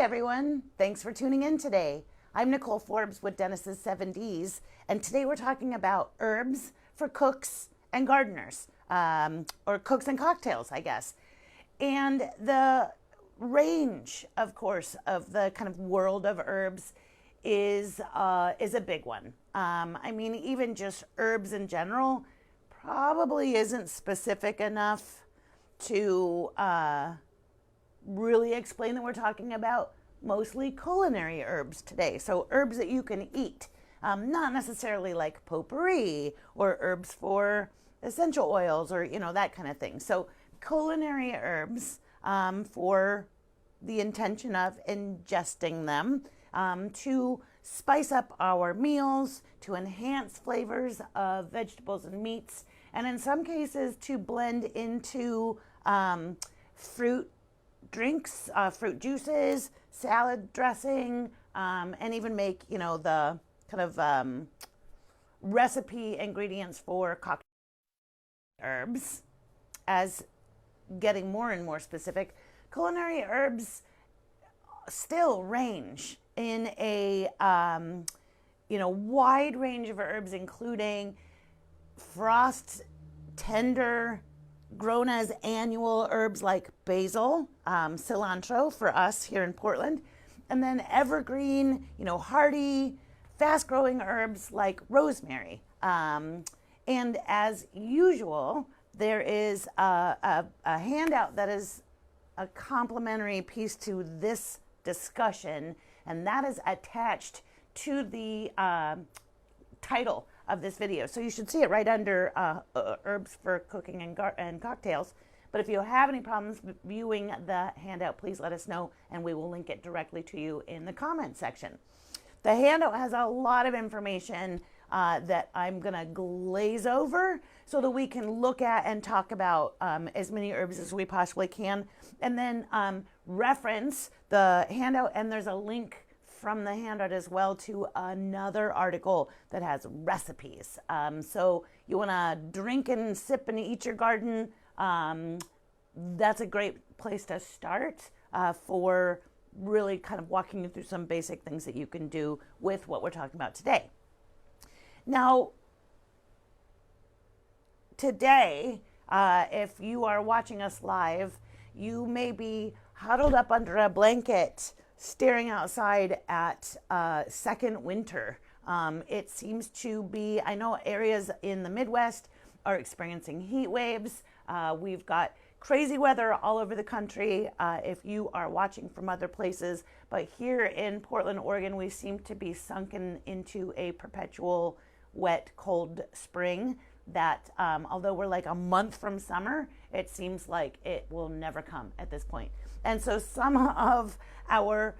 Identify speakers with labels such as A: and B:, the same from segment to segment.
A: everyone, thanks for tuning in today. I'm Nicole Forbes with Dennis's 7Ds, and today we're talking about herbs for cooks and gardeners, or cooks and cocktails, I guess. And the range, of course, of the kind of world of herbs is a big one. I mean, even just herbs in general probably isn't specific enough to really explain that we're talking about mostly culinary herbs today. So herbs that you can eat, not necessarily like potpourri or herbs for essential oils or, that kind of thing. So culinary herbs for the intention of ingesting them to spice up our meals, to enhance flavors of vegetables and meats, and in some cases to blend into fruit drinks, fruit juices, salad dressing, and even make, the kind of recipe ingredients for cocktail herbs. As getting more and more specific, culinary herbs still range in a wide range of herbs, including frost tender, grown as annual herbs like basil, cilantro for us here in Portland, and then evergreen, hardy, fast-growing herbs like rosemary. And as usual, there is a handout that is a complimentary piece to this discussion, and that is attached to the title of this video. So you should see it right under herbs for cooking and cocktails. But if you have any problems viewing the handout, please let us know and we will link it directly to you in the comment section. The handout has a lot of information that I'm gonna glaze over so that we can look at and talk about as many herbs as we possibly can, and then reference the handout, and there's a link from the handout as well to another article that has recipes. So you want to drink and sip and eat your garden, that's a great place to start for really kind of walking you through some basic things that you can do with what we're talking about today. Now, today, if you are watching us live, you may be huddled up under a blanket staring outside at second winter. It seems to be, I know areas in the Midwest are experiencing heat waves. We've got crazy weather all over the country if you are watching from other places. But here in Portland, Oregon, we seem to be sunken into a perpetual wet, cold spring that although we're like a month from summer, it seems like it will never come at this point. And so some of our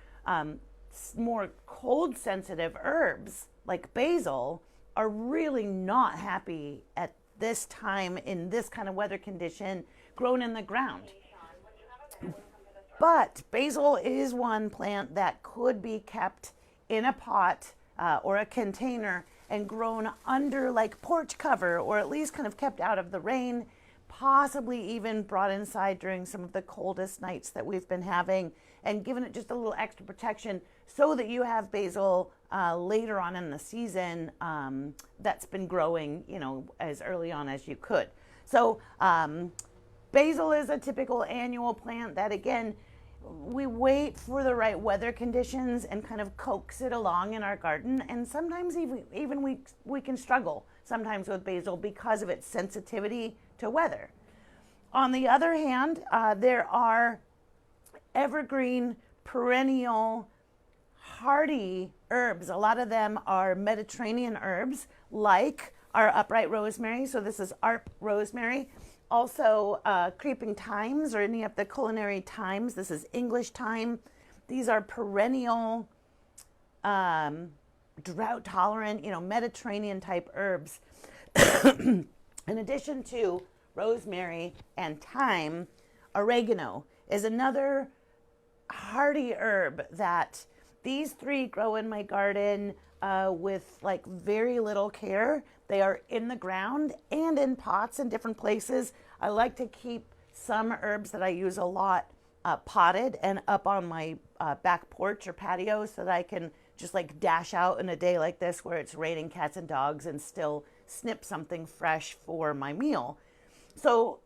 A: more cold sensitive herbs like basil are really not happy at this time in this kind of weather condition grown in the ground. But basil is one plant that could be kept in a pot or a container and grown under like porch cover, or at least kind of kept out of the rain, possibly even brought inside during some of the coldest nights that we've been having, and given it just a little extra protection so that you have basil later on in the season that's been growing, as early on as you could. So basil is a typical annual plant that, again, we wait for the right weather conditions and kind of coax it along in our garden. And sometimes even we can struggle sometimes with basil because of its sensitivity to weather. On the other hand, there are evergreen, perennial, hardy herbs. A lot of them are Mediterranean herbs, like our upright rosemary. So this is ARP rosemary. Also creeping thymes, or any of the culinary thymes. This is English thyme. These are perennial, drought tolerant, Mediterranean type herbs. In addition to rosemary and thyme, oregano is another hardy herb that these three grow in my garden with like very little care. They are in the ground and in pots in different places. I like to keep some herbs that I use a lot potted and up on my back porch or patio so that I can just like dash out in a day like this where it's raining cats and dogs and still snip something fresh for my meal. So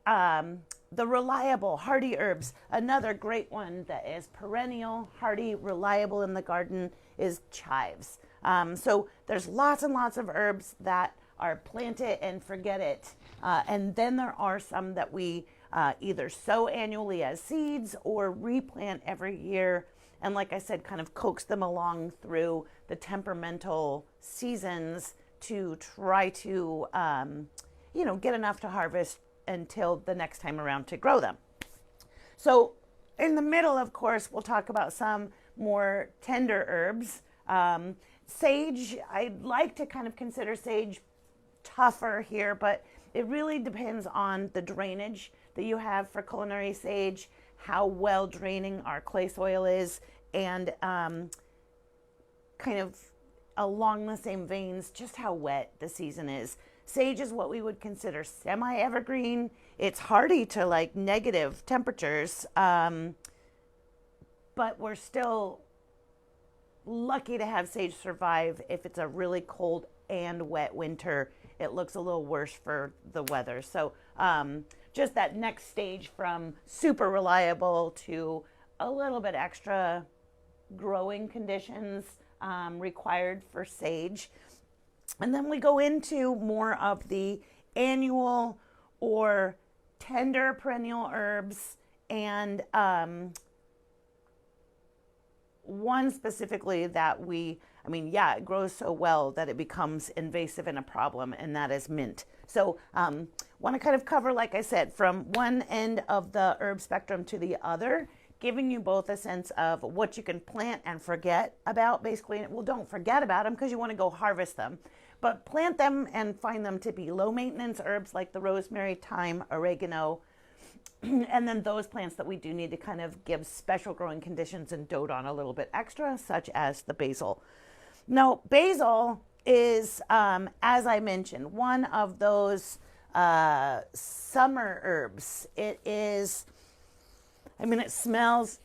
A: the reliable hardy herbs, another great one that is perennial, hardy, reliable in the garden is chives. So there's lots and lots of herbs that are plant it and forget it. And then there are some that we either sow annually as seeds or replant every year. And like I said, kind of coax them along through the temperamental seasons to try to, get enough to harvest until the next time around to grow them. So in the middle, of course, we'll talk about some more tender herbs. Sage, I'd like to kind of consider sage tougher here, but it really depends on the drainage that you have for culinary sage, how well draining our clay soil is, and kind of along the same veins, just how wet the season is. Sage is what we would consider semi-evergreen. It's hardy to like negative temperatures, but we're still lucky to have sage survive if it's a really cold and wet winter. It looks a little worse for the weather. So just that next stage from super reliable to a little bit extra growing conditions required for sage. And then we go into more of the annual or tender perennial herbs, and one specifically that it grows so well that it becomes invasive and a problem, and that is mint. So want to kind of cover, like I said, from one end of the herb spectrum to the other, giving you both a sense of what you can plant and forget about, basically. Well, don't forget about them because you want to go harvest them, but plant them and find them to be low maintenance herbs like the rosemary, thyme, oregano, and then those plants that we do need to kind of give special growing conditions and dote on a little bit extra, such as the basil. Now, basil is, as I mentioned, one of those summer herbs. It is, it smells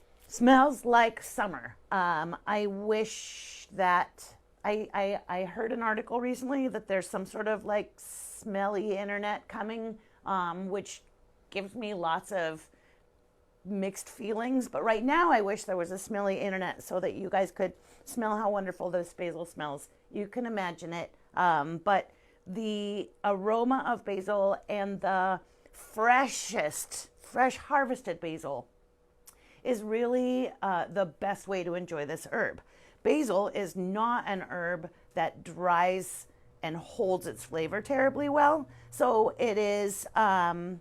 A: like summer. I wish that, I heard an article recently that there's some sort of like smelly internet coming, which gives me lots of mixed feelings. But right now I wish there was a smelly internet so that you guys could smell how wonderful this basil smells. You can imagine it. But the aroma of basil and the fresh harvested basil is really the best way to enjoy this herb. Basil is not an herb that dries and holds its flavor terribly well. So it is, that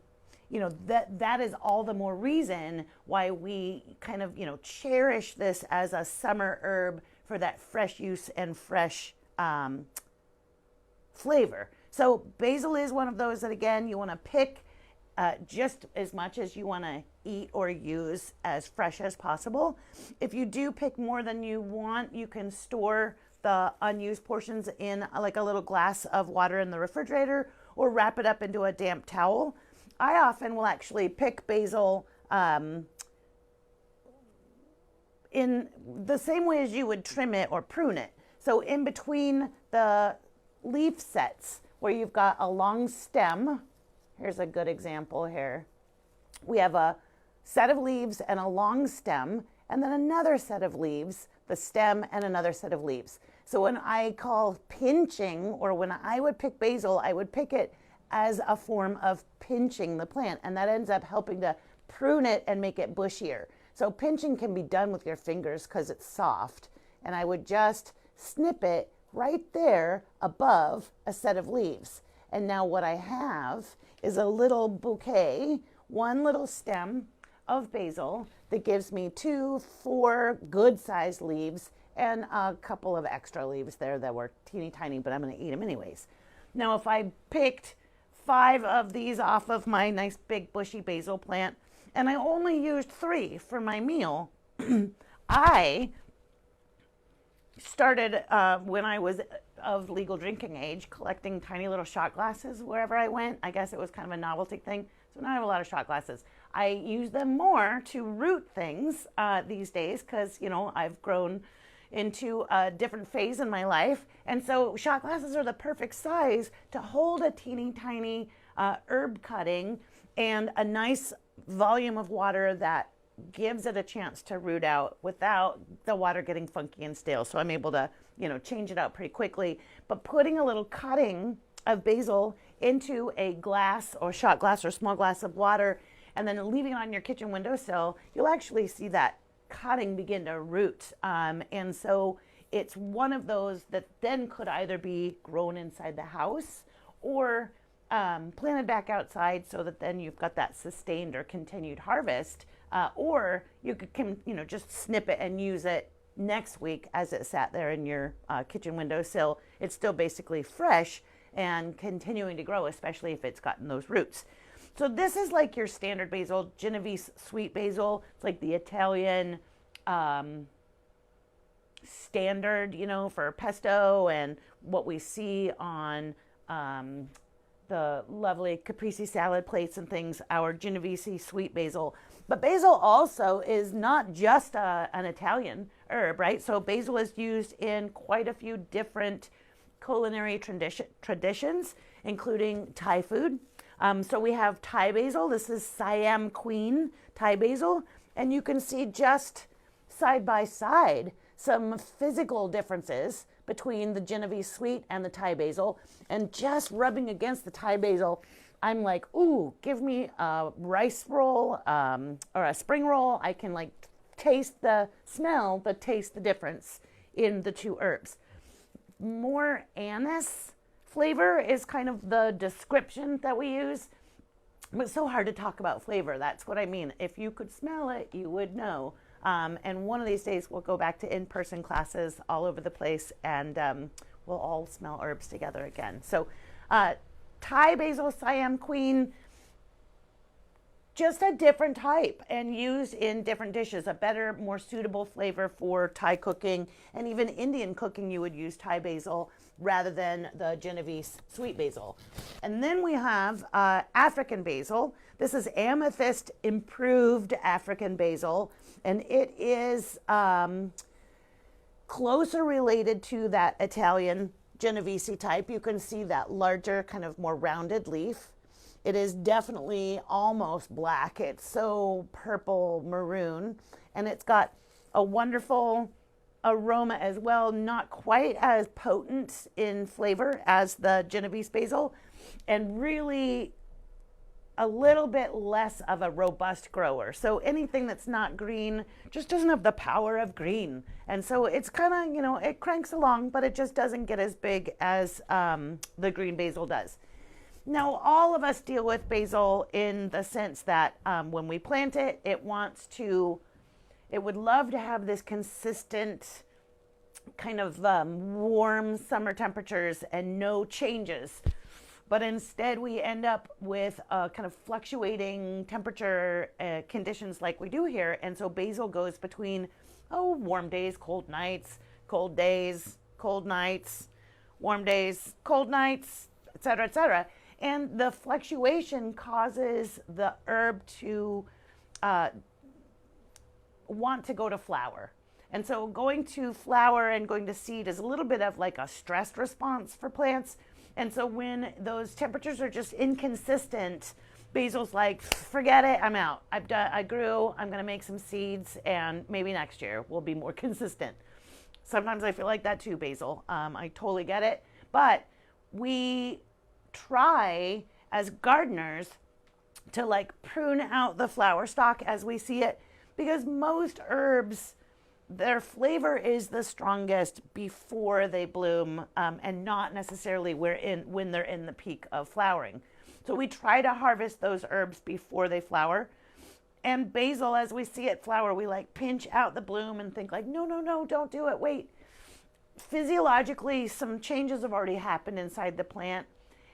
A: is all the more reason why we kind of, cherish this as a summer herb for that fresh use and fresh flavor. So basil is one of those that, again, you want to pick just as much as you want to eat or use as fresh as possible. If you do pick more than you want, you can store the unused portions in like a little glass of water in the refrigerator or wrap it up into a damp towel. I often will actually pick basil in the same way as you would trim it or prune it. So in between the leaf sets where you've got a long stem, here's a good example here. We have a set of leaves and a long stem, and then another set of leaves, the stem and another set of leaves. So when I call pinching, or when I would pick basil, I would pick it as a form of pinching the plant, and that ends up helping to prune it and make it bushier. So pinching can be done with your fingers because it's soft, and I would just snip it right there above a set of leaves. And now what I have is a little bouquet, one little stem of basil that gives me 4 good-sized leaves and a couple of extra leaves there that were teeny tiny, but I'm going to eat them anyways. Now, if I picked 5 of these off of my nice big bushy basil plant and I only used 3 for my meal, I started when I was of legal drinking age, collecting tiny little shot glasses wherever I went. I guess it was kind of a novelty thing. So now I have a lot of shot glasses. I use them more to root things these days because, you know, I've grown into a different phase in my life. And so shot glasses are the perfect size to hold a teeny tiny herb cutting and a nice volume of water that gives it a chance to root out without the water getting funky and stale. So I'm able to, you know, change it out pretty quickly. But putting a little cutting of basil into a glass or shot glass or small glass of water and then leaving it on your kitchen windowsill, you'll actually see that cutting begin to root. And so it's one of those that then could either be grown inside the house or planted back outside so that then you've got that sustained or continued harvest. Or you could, you know, just snip it and use it next week as it sat there in your kitchen windowsill. It's still basically fresh and continuing to grow, especially if it's gotten those roots. So this is like your standard basil, Genovese sweet basil. It's like the Italian standard, you know, for pesto and what we see on the lovely caprese salad plates and things, our Genovese sweet basil. But basil also is not just an Italian herb, right? So basil is used in quite a few different culinary traditions, including Thai food. So we have Thai basil. This is Siam Queen Thai basil. And you can see just side by side some physical differences between the Genovese sweet and the Thai basil. And just rubbing against the Thai basil, I'm like, ooh, give me a rice roll or a spring roll. I can like taste the smell, but taste the difference in the two herbs. More anise flavor is kind of the description that we use. But it's so hard to talk about flavor. That's what I mean. If you could smell it, you would know. And one of these days we'll go back to in-person classes all over the place and we'll all smell herbs together again. So Thai basil Siam Queen, just a different type and used in different dishes, a better, more suitable flavor for Thai cooking and even Indian cooking. You would use Thai basil rather than the Genovese sweet basil. And then we have African basil. This is amethyst improved African basil, and it is closer related to that Italian Genovese type. You can see that larger, kind of more rounded leaf. It is definitely almost black. It's so purple maroon, and it's got a wonderful aroma as well, not quite as potent in flavor as the Genovese basil, and really a little bit less of a robust grower. So anything that's not green just doesn't have the power of green. And so it's kind of, you know, it cranks along, but it just doesn't get as big as the green basil does. Now, all of us deal with basil in the sense that when we plant it, it would love to have this consistent kind of warm summer temperatures and no changes. But instead we end up with kind of fluctuating temperature conditions like we do here. And so basil goes between, warm days, cold nights, cold days, cold nights, warm days, cold nights, et cetera, et cetera. And the fluctuation causes the herb to want to go to flower. And so going to flower and going to seed is a little bit of like a stress response for plants. And so when those temperatures are just inconsistent, basil's like, forget it, I'm out. I grew, I'm gonna make some seeds, and maybe next year we'll be more consistent. Sometimes I feel like that too, basil. I totally get it. But we try as gardeners to like prune out the flower stalk as we see it, because most herbs, their flavor is the strongest before they bloom and not necessarily when they're in the peak of flowering. So we try to harvest those herbs before they flower. And basil, as we see it flower, we like pinch out the bloom and think like, no, don't do it, wait. Physiologically, some changes have already happened inside the plant,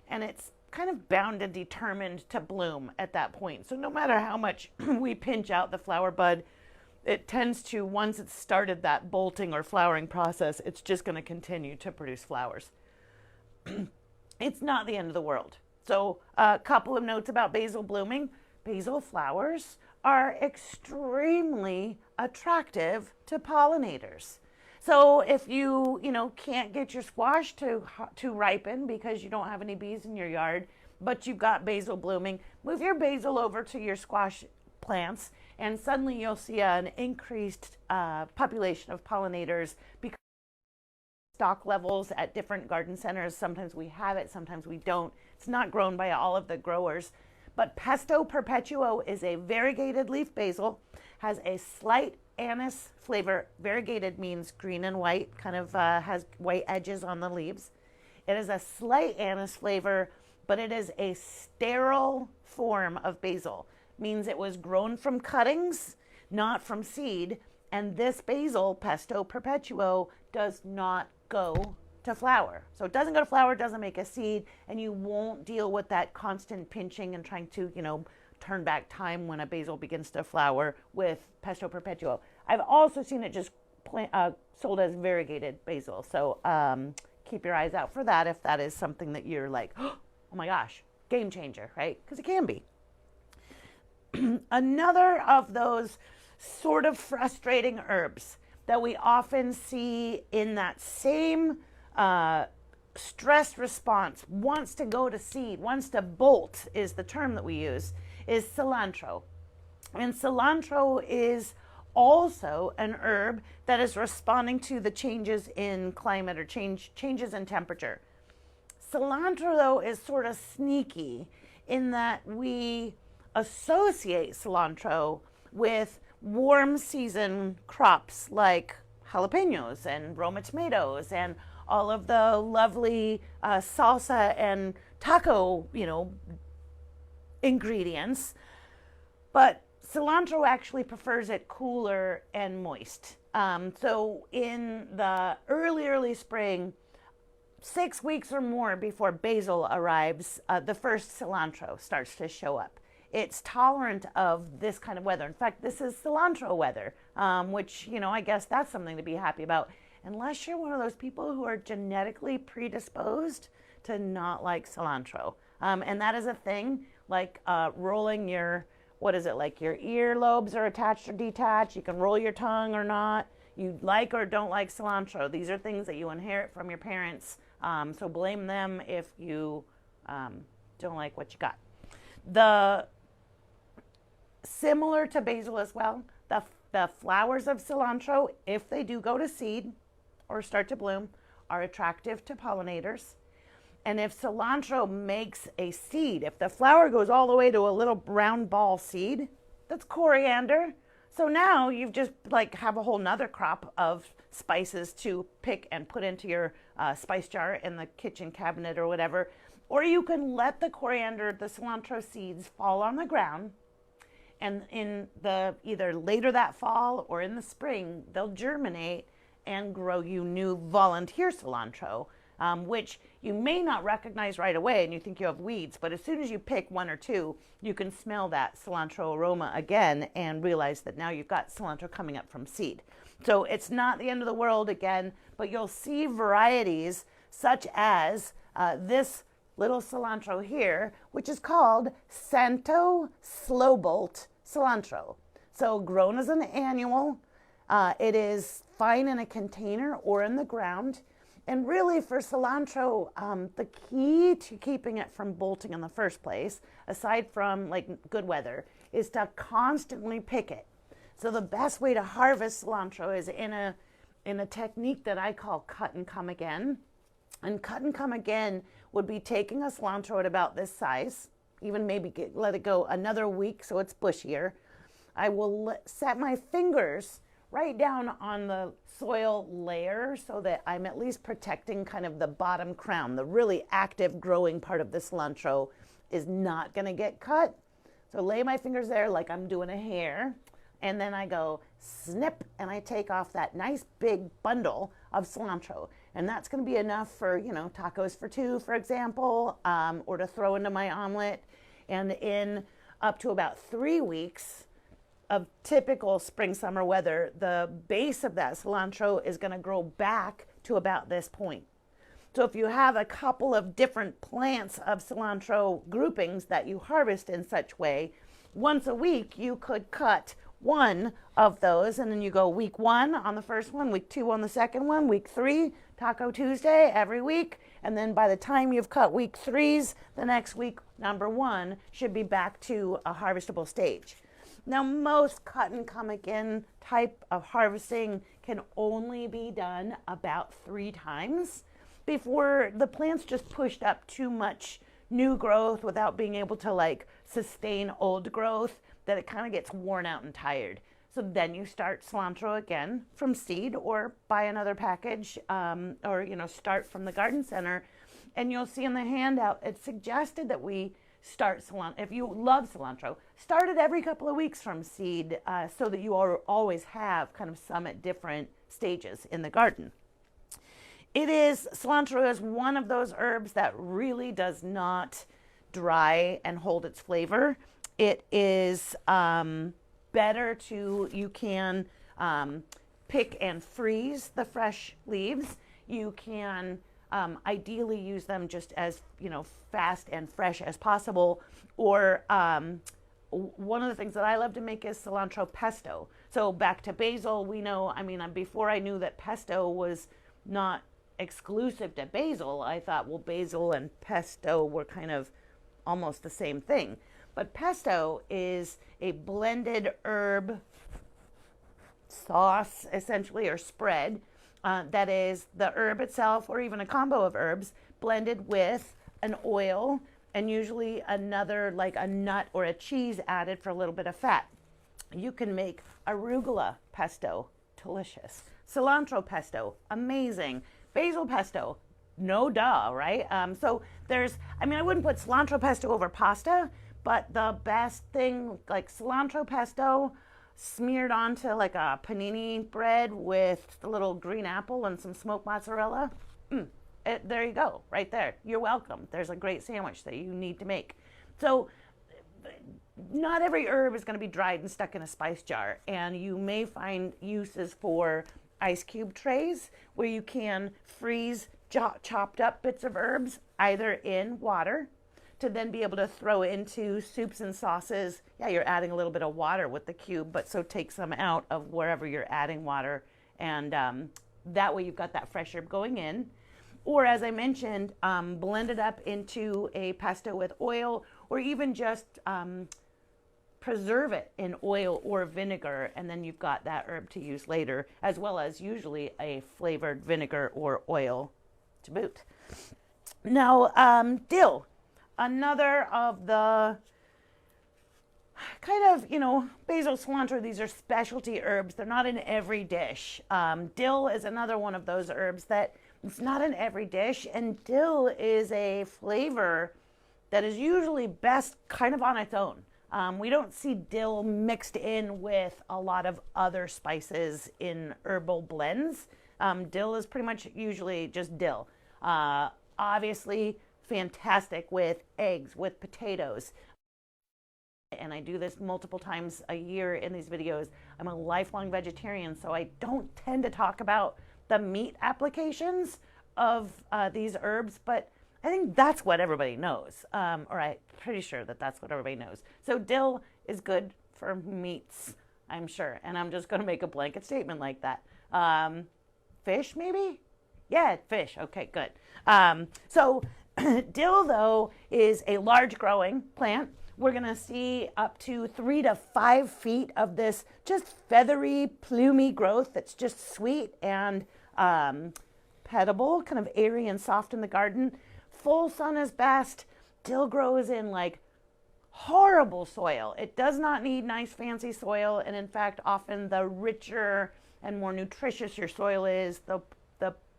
A: and it's kind of bound and determined to bloom at that point. So no matter how much we pinch out the flower bud, it tends to, once it's started that bolting or flowering process, it's just going to continue to produce flowers. It's not the end of the world. So a couple of notes about basil blooming. basil flowers are extremely attractive to pollinators. So if you can't get your squash to ripen because you don't have any bees in your yard, but you've got basil blooming, move your basil over to your squash plants, and suddenly you'll see an increased population of pollinators because stock levels at different garden centers. Sometimes we have it, sometimes we don't. It's not grown by all of the growers. But Pesto perpetuo is a variegated leaf basil, has a slight anise flavor. Variegated means green and white, kind of has white edges on the leaves. It is a slight anise flavor, but it is a sterile form of basil. Means it was grown from cuttings, not from seed. And this basil, Pesto perpetuo, does not go to flower. So it doesn't go to flower, doesn't make a seed, and you won't deal with that constant pinching and trying to, turn back time when a basil begins to flower with Pesto perpetuo. I've also seen it just sold as variegated basil. So keep your eyes out for that if that is something that you're like, oh my gosh, game changer, right? Because it can be. Another of those sort of frustrating herbs that we often see in that same stress response, wants to go to seed, wants to bolt is the term that we use, is cilantro. And cilantro is also an herb that is responding to the changes in climate or changes in temperature. Cilantro, though, is sort of sneaky in that we associate cilantro with warm season crops like jalapenos and Roma tomatoes and all of the lovely salsa and taco, ingredients. But cilantro actually prefers it cooler and moist. So in the early spring, 6 weeks or more before basil arrives, the first cilantro starts to show up. It's tolerant of this kind of weather. In fact, this is cilantro weather, which, I guess that's something to be happy about. Unless you're one of those people who are genetically predisposed to not like cilantro. And that is a thing, like rolling your, like your earlobes are attached or detached. You can roll your tongue or not. You like or don't like cilantro. These are things that you inherit from your parents. So blame them if you don't like what you got. Similar to basil as well, the flowers of cilantro, if they do go to seed or start to bloom, are attractive to pollinators. And if cilantro makes a seed, if the flower goes all the way to a little round ball seed, that's coriander. So now you've just have a whole nother crop of spices to pick and put into your spice jar in the kitchen cabinet or whatever. Or you can let the cilantro seeds fall on the ground, and in either later that fall or in the spring, they'll germinate and grow you new volunteer cilantro, which you may not recognize right away and you think you have weeds, but as soon as you pick one or two, you can smell that cilantro aroma again and realize that now you've got cilantro coming up from seed. So it's not the end of the world again, but you'll see varieties such as this little cilantro here, which is called Santo Slowbolt cilantro. So grown as an annual, it is fine in a container or in the ground. And really for cilantro, the key to keeping it from bolting in the first place, aside from good weather, is to constantly pick it. So the best way to harvest cilantro is in a technique that I call cut and come again. And cut and come again would be taking a cilantro at about this size, even maybe let it go another week so it's bushier. I will set my fingers right down on the soil layer so that I'm at least protecting kind of the bottom crown. The really active growing part of the cilantro is not going to get cut. So lay my fingers there like I'm doing a hair, and then I go snip and I take off that nice big bundle of cilantro. And that's going to be enough for, tacos for two, for example, or to throw into my omelet. And in up to about 3 weeks of typical spring summer weather, the base of that cilantro is going to grow back to about this point. So if you have a couple of different plants of cilantro groupings that you harvest in such way, once a week, you could cut one of those, and then you go week 1 on the first one, week 2 on the second one, week 3, Taco Tuesday every week. And then by the time you've cut week 3s, the next week, number 1, should be back to a harvestable stage. Now, most cut and come again type of harvesting can only be done about 3 times before the plant's just pushed up too much new growth without being able to like sustain old growth, that it kind of gets worn out and tired. So then you start cilantro again from seed, or buy another package, or start from the garden center. And you'll see in the handout, it's suggested that we start cilantro. If you love cilantro, start it every couple of weeks from seed, so that you always have kind of some at different stages in the garden. Cilantro is one of those herbs that really does not dry and hold its flavor. It is better you can pick and freeze the fresh leaves. You can ideally use them just as, fast and fresh as possible. Or one of the things that I love to make is cilantro pesto. So back to basil, we know, before I knew that pesto was not exclusive to basil, I thought, well, basil and pesto were kind of almost the same thing. But pesto is a blended herb sauce, essentially, or spread, that is the herb itself, or even a combo of herbs, blended with an oil, and usually another, like a nut or a cheese added for a little bit of fat. You can make arugula pesto, delicious. Cilantro pesto, amazing. Basil pesto, no duh, right? So I wouldn't put cilantro pesto over pasta, but the best thing, like cilantro pesto smeared onto like a panini bread with a little green apple and some smoked mozzarella. There you go, right there. You're welcome. There's a great sandwich that you need to make. So not every herb is going to be dried and stuck in a spice jar, and you may find uses for ice cube trays where you can freeze chopped up bits of herbs either in water to then be able to throw into soups and sauces. Yeah, you're adding a little bit of water with the cube, but so take some out of wherever you're adding water, and that way you've got that fresh herb going in. Or as I mentioned, blend it up into a pesto with oil, or even just preserve it in oil or vinegar, and then you've got that herb to use later, as well as usually a flavored vinegar or oil to boot. Now, dill, another of the kind of, basil, cilantro, these are specialty herbs. They're not in every dish. Dill is another one of those herbs that it's not in every dish, and dill is a flavor that is usually best kind of on its own. We don't see dill mixed in with a lot of other spices in herbal blends. Dill is pretty much usually just dill. Obviously, fantastic with eggs, with potatoes. And I do this multiple times a year in these videos. I'm a lifelong vegetarian, so I don't tend to talk about the meat applications of these herbs, but I think that's what everybody knows, or I'm pretty sure that that's what everybody knows. So dill is good for meats, I'm sure, and I'm just going to make a blanket statement like that. Fish, maybe? Yeah, fish. Okay, good. So dill, though, is a large growing plant. We're going to see up to 3 to 5 feet of this just feathery, plumy growth that's just sweet and petable, kind of airy and soft in the garden. Full sun is best. Dill grows in like horrible soil. It does not need nice fancy soil, and in fact often the richer and more nutritious your soil is, the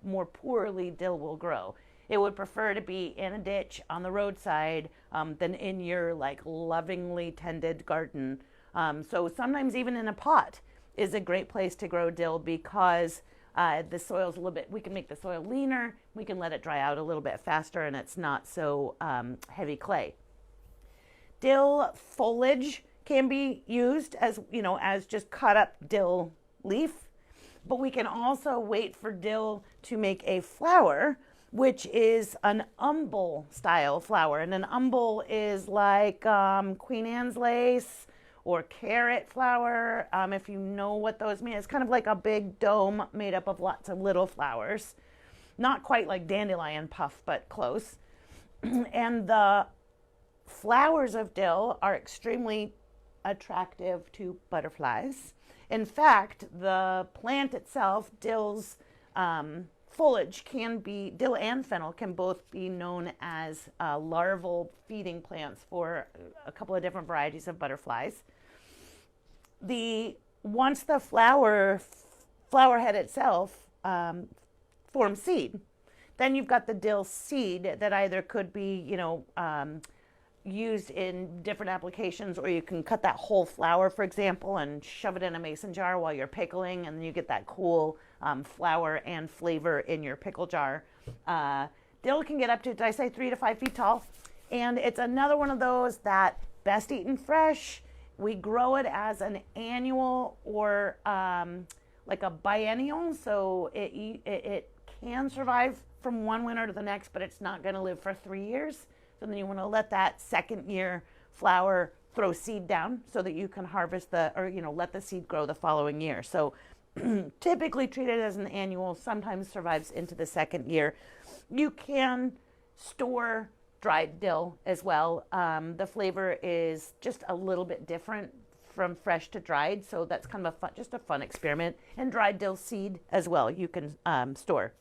A: more poorly dill will grow. It would prefer to be in a ditch on the roadside than in your like lovingly tended garden. So sometimes even in a pot is a great place to grow dill, because the soil's a little bit, we can make the soil leaner, we can let it dry out a little bit faster, and it's not so heavy clay. Dill foliage can be used as, as just cut up dill leaf, but we can also wait for dill to make a flower, which is an umbel style flour. And an umbel is like Queen Anne's lace or carrot flour, if you know what those mean. It's kind of like a big dome made up of lots of little flowers. Not quite like dandelion puff, but close. And the flowers of dill are extremely attractive to butterflies. In fact, the plant itself, dill's foliage can be, dill and fennel can both be known as larval feeding plants for a couple of different varieties of butterflies. Once the flower head itself forms seed, then you've got the dill seed that either could be, used in different applications, or you can cut that whole flower, for example, and shove it in a mason jar while you're pickling, and then you get that cool flour and flavor in your pickle jar. Dill can get up to, did I say 3 to 5 feet tall? And it's another one of those that best eaten fresh. We grow it as an annual or like a biennial, so it can survive from one winter to the next, but it's not going to live for 3 years. So then you want to let that second year flower throw seed down so that you can harvest let the seed grow the following year. So typically treated as an annual, sometimes survives into the second year. You can store dried dill as well. The flavor is just a little bit different from fresh to dried, so that's kind of just a fun experiment. And dried dill seed as well you can store.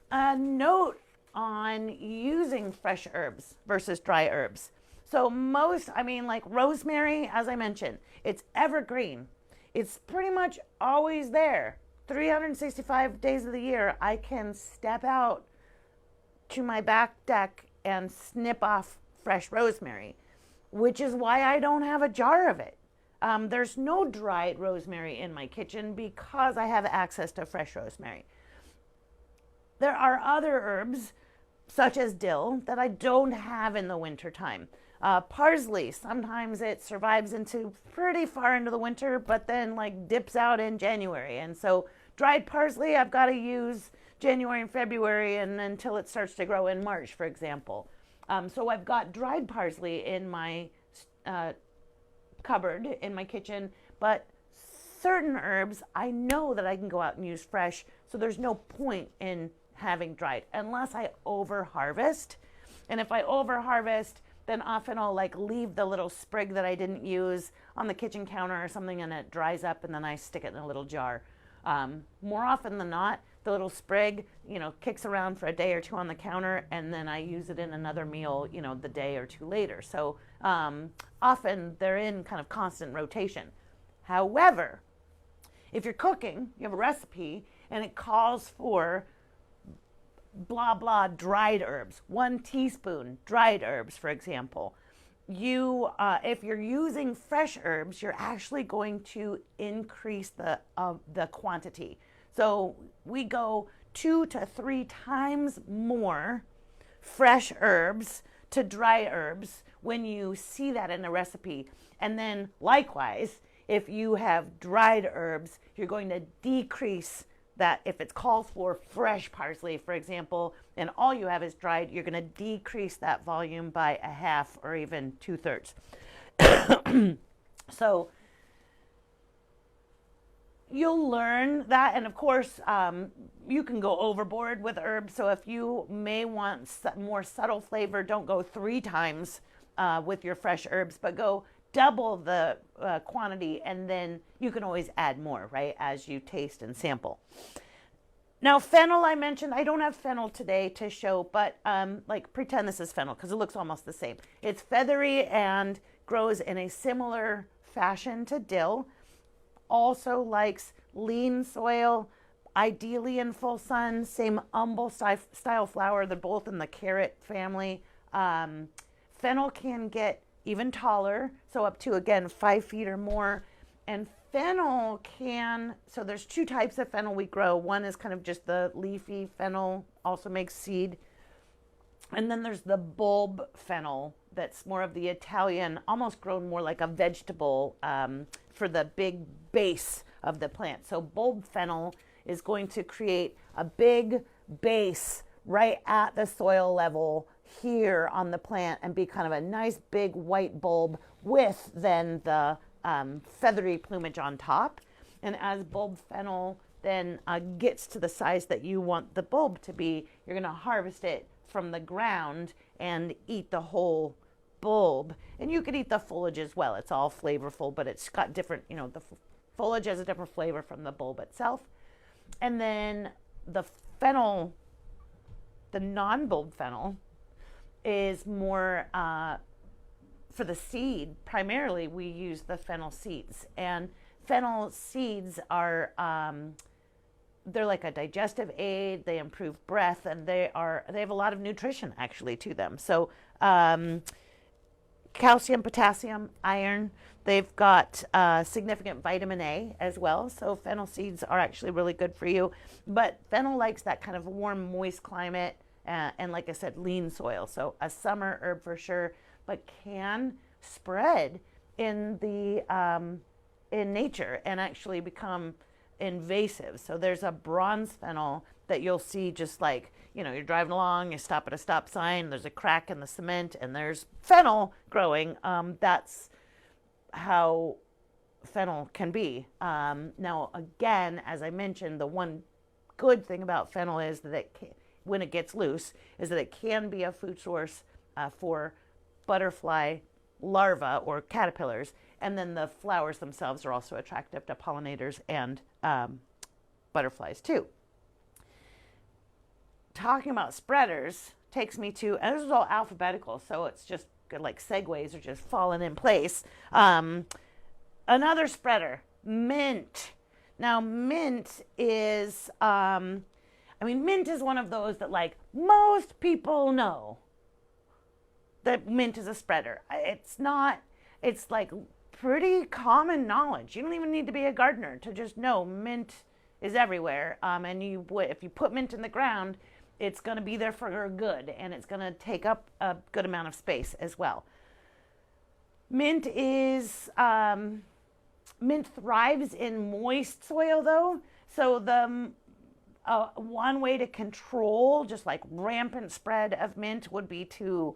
A: A note on using fresh herbs versus dry herbs. So like rosemary, as I mentioned, it's evergreen. It's pretty much always there. 365 days of the year, I can step out to my back deck and snip off fresh rosemary, which is why I don't have a jar of it. There's no dried rosemary in my kitchen because I have access to fresh rosemary. There are other herbs, such as dill, that I don't have in the wintertime. Parsley, sometimes it survives into pretty far into the winter, but then like dips out in January. And so dried parsley, I've got to use January and February and until it starts to grow in March, for example. So I've got dried parsley in my cupboard in my kitchen, but certain herbs I know that I can go out and use fresh, so there's no point in having dried unless I over harvest. And if I over harvest, then often I'll like leave the little sprig that I didn't use on the kitchen counter or something, and it dries up, and then I stick it in a little jar. More often than not, the little sprig, kicks around for a day or two on the counter, and then I use it in another meal, the day or two later. So often they're in kind of constant rotation. However, if you're cooking, you have a recipe, and it calls for blah blah dried herbs, 1 teaspoon dried herbs, for example. If you're using fresh herbs, you're actually going to increase the quantity. So we go 2 to 3 times more fresh herbs to dry herbs when you see that in a recipe. And then likewise, if you have dried herbs, you're going to decrease that. If it's called for fresh parsley, for example, and all you have is dried, you're going to decrease that volume by a half or even 2/3. So you'll learn that, and of course, you can go overboard with herbs. So if you may want more subtle flavor, don't go 3 times with your fresh herbs, but go double the quantity, and then you can always add more, right, as you taste and sample. Now, fennel, I mentioned, I don't have fennel today to show, but pretend this is fennel because it looks almost the same. It's feathery and grows in a similar fashion to dill. Also likes lean soil, ideally in full sun, same umbel style flower. They're both in the carrot family. Fennel can get even taller, so up to, again, 5 feet or more. And fennel so there's 2 types of fennel we grow. One is kind of just the leafy fennel, also makes seed. And then there's the bulb fennel that's more of the Italian, almost grown more like a vegetable for the big base of the plant. So bulb fennel is going to create a big base right at the soil level here on the plant and be kind of a nice big white bulb with then the feathery plumage on top. And as bulb fennel then gets to the size that you want the bulb to be, you're going to harvest it from the ground and eat the whole bulb. And you could eat the foliage as well. It's all flavorful, but it's got different, the foliage has a different flavor from the bulb itself. And then the fennel, the non-bulb fennel, is more for the seed. Primarily, we use the fennel seeds. And fennel seeds are they're like a digestive aid. They improve breath, and they have a lot of nutrition actually to them. So calcium, potassium, iron. They've got significant vitamin A as well. So fennel seeds are actually really good for you. But fennel likes that kind of warm, moist climate, and like I said, lean soil. So a summer herb for sure, but can spread in nature and actually become invasive. So there's a bronze fennel that you'll see just like, you're driving along, you stop at a stop sign, there's a crack in the cement and there's fennel growing. That's how fennel can be. Now, again, as I mentioned, the one good thing about fennel is that when it gets loose, is that it can be a food source for butterfly larvae or caterpillars. And then the flowers themselves are also attractive to pollinators and butterflies too. Talking about spreaders takes me to, and this is all alphabetical, so it's just good, like segues are just falling in place. Another spreader, mint. Now, mint is, mint is one of those that like most people know that mint is a spreader. It's like pretty common knowledge. You don't even need to be a gardener to just know mint is everywhere. And if you put mint in the ground, it's going to be there for good, and it's going to take up a good amount of space as well. Mint thrives in moist soil though. So the one way to control just like rampant spread of mint would be to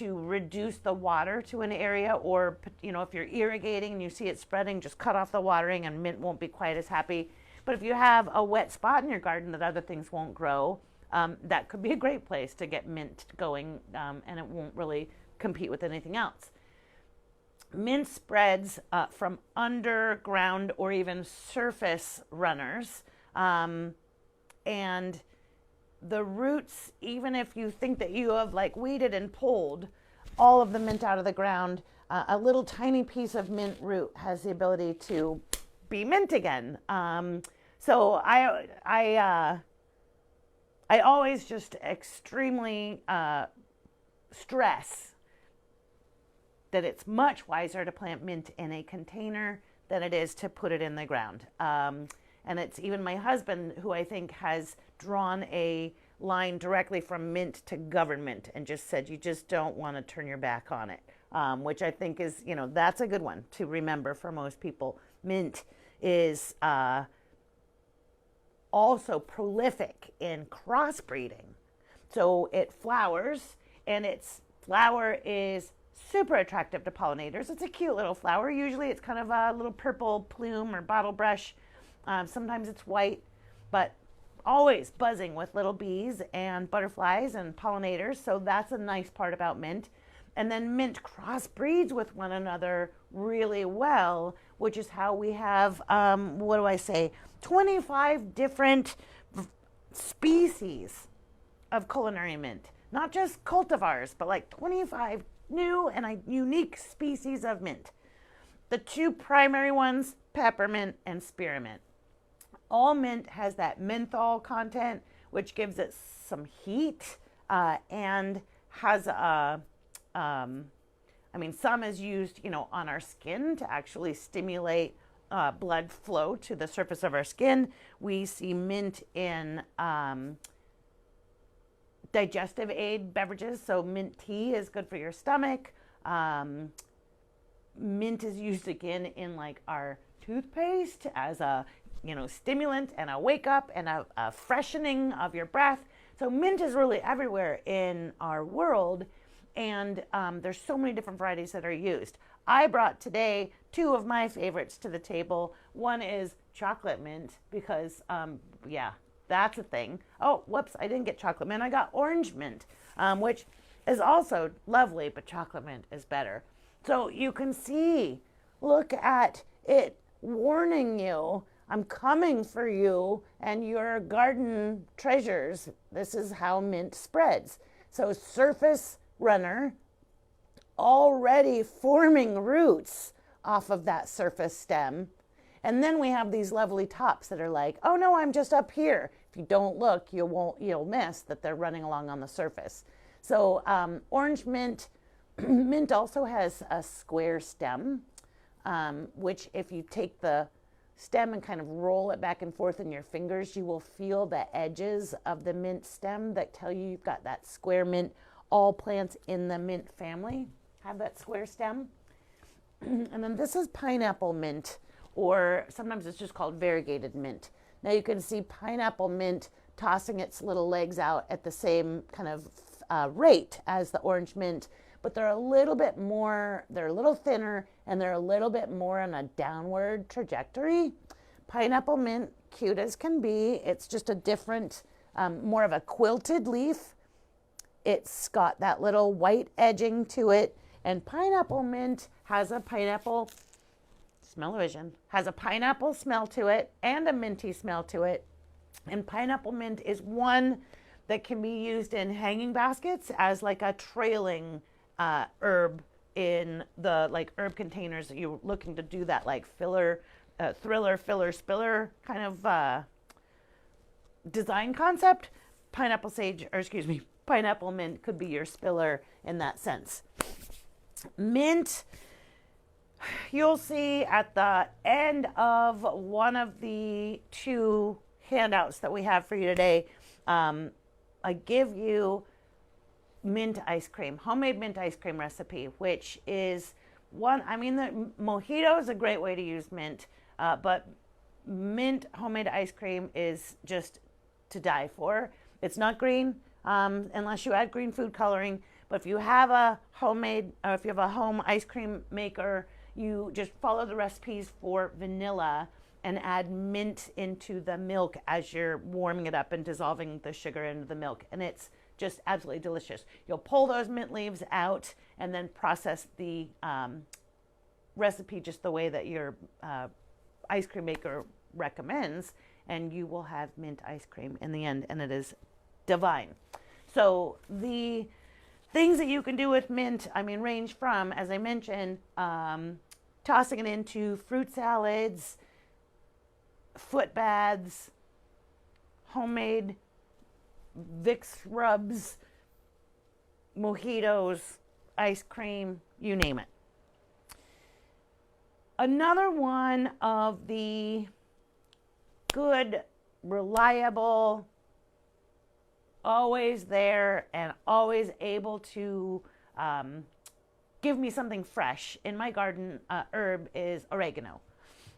A: reduce the water to an area, or if you're irrigating and you see it spreading, just cut off the watering and mint won't be quite as happy. But if you have a wet spot in your garden that other things won't grow, that could be a great place to get mint going, and it won't really compete with anything else. Mint spreads from underground or even surface runners, and the roots, even if you think that you have like weeded and pulled all of the mint out of the ground, a little tiny piece of mint root has the ability to be mint again. So I always just extremely stress that it's much wiser to plant mint in a container than it is to put it in the ground. And it's even my husband who I think has drawn a line directly from mint to government and just said, you just don't want to turn your back on it, which I think is, that's a good one to remember for most people. Mint is also prolific in crossbreeding. So it flowers, and its flower is super attractive to pollinators. It's a cute little flower. Usually it's kind of a little purple plume or bottle brush. Sometimes it's white, but always buzzing with little bees and butterflies and pollinators. So that's a nice part about mint. And then mint crossbreeds with one another really well, which is how we have, 25 different species of culinary mint. Not just cultivars, but like 25 new and unique species of mint. The two primary ones, peppermint and spearmint. All mint has that menthol content, which gives it some heat, and has some is used, on our skin to actually stimulate blood flow to the surface of our skin. We see mint in digestive aid beverages. So mint tea is good for your stomach. Mint is used again in like our toothpaste as a stimulant and a wake up and a freshening of your breath. So mint is really everywhere in our world, and there's so many different varieties that are used. I brought today two of my favorites to the table. One is chocolate mint because, yeah, that's a thing. Oh, whoops, I didn't get chocolate mint. I got orange mint, which is also lovely, but chocolate mint is better. So you can see, look at it warning you, I'm coming for you and your garden treasures. This is how mint spreads. So surface runner, already forming roots off of that surface stem. And then we have these lovely tops that are like, oh no, I'm just up here. If you don't look, you'll miss that they're running along on the surface. So orange mint, mint also has a square stem, which if you take the stem and kind of roll it back and forth in your fingers, you will feel the edges of the mint stem that tell you you've got that square mint. All plants in the mint family have that square stem. And then this is pineapple mint, or sometimes it's just called variegated mint. Now you can see pineapple mint tossing its little legs out at the same kind of rate as the orange mint, but they're a little bit more, they're a little thinner, and they're a little bit more on a downward trajectory. Pineapple mint, cute as can be, it's just a different, more of a quilted leaf. It's got that little white edging to it, and pineapple mint has a pineapple, smell-o-vision, has a pineapple smell to it and a minty smell to it. And pineapple mint is one that can be used in hanging baskets as like a trailing herb in the like herb containers that you're looking to do that like filler, thriller, filler, spiller kind of design concept. Pineapple sage, or excuse me, pineapple mint could be your spiller in that sense. Mint, you'll see at the end of one of the two handouts that we have for you today, I give you mint ice cream, homemade mint ice cream recipe, which is one, I mean, the mojito is a great way to use mint, but mint homemade ice cream is just to die for. It's not green unless you add green food coloring, but if you have a homemade, or if you have a home ice cream maker, you just follow the recipes for vanilla and add mint into the milk as you're warming it up and dissolving the sugar into the milk. And it's just absolutely delicious. You'll pull those mint leaves out and then process the recipe just the way that your ice cream maker recommends, and you will have mint ice cream in the end, and it is divine. So the things that you can do with mint, I mean, range from, as I mentioned, tossing it into fruit salads, foot baths, homemade Vicks rubs, mojitos, ice cream, you name it. Another one of the good, reliable, always there and always able to give me something fresh in my garden herb is oregano.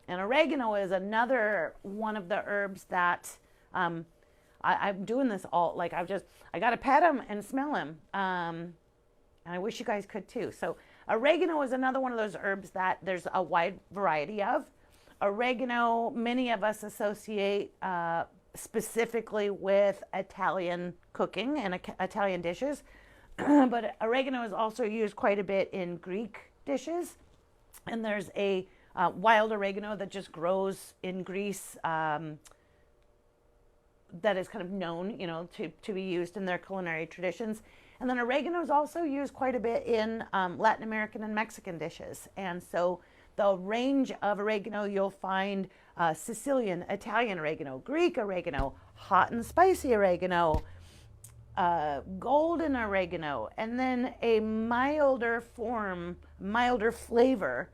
A: And oregano is another one of the herbs that I'm doing this all, like I got to pet him and smell him. And I wish you guys could too. So oregano is another one of those herbs that there's a wide variety of. Oregano, many of us associate specifically with Italian cooking and Italian dishes. But oregano is also used quite a bit in Greek dishes. And there's a wild oregano that just grows in Greece that is kind of known, you know, to be used in their culinary traditions. And then oregano is also used quite a bit in Latin American and Mexican dishes. And so the range of oregano, you'll find Sicilian, Italian oregano, Greek oregano, hot and spicy oregano, golden oregano, and then a milder form, milder flavor,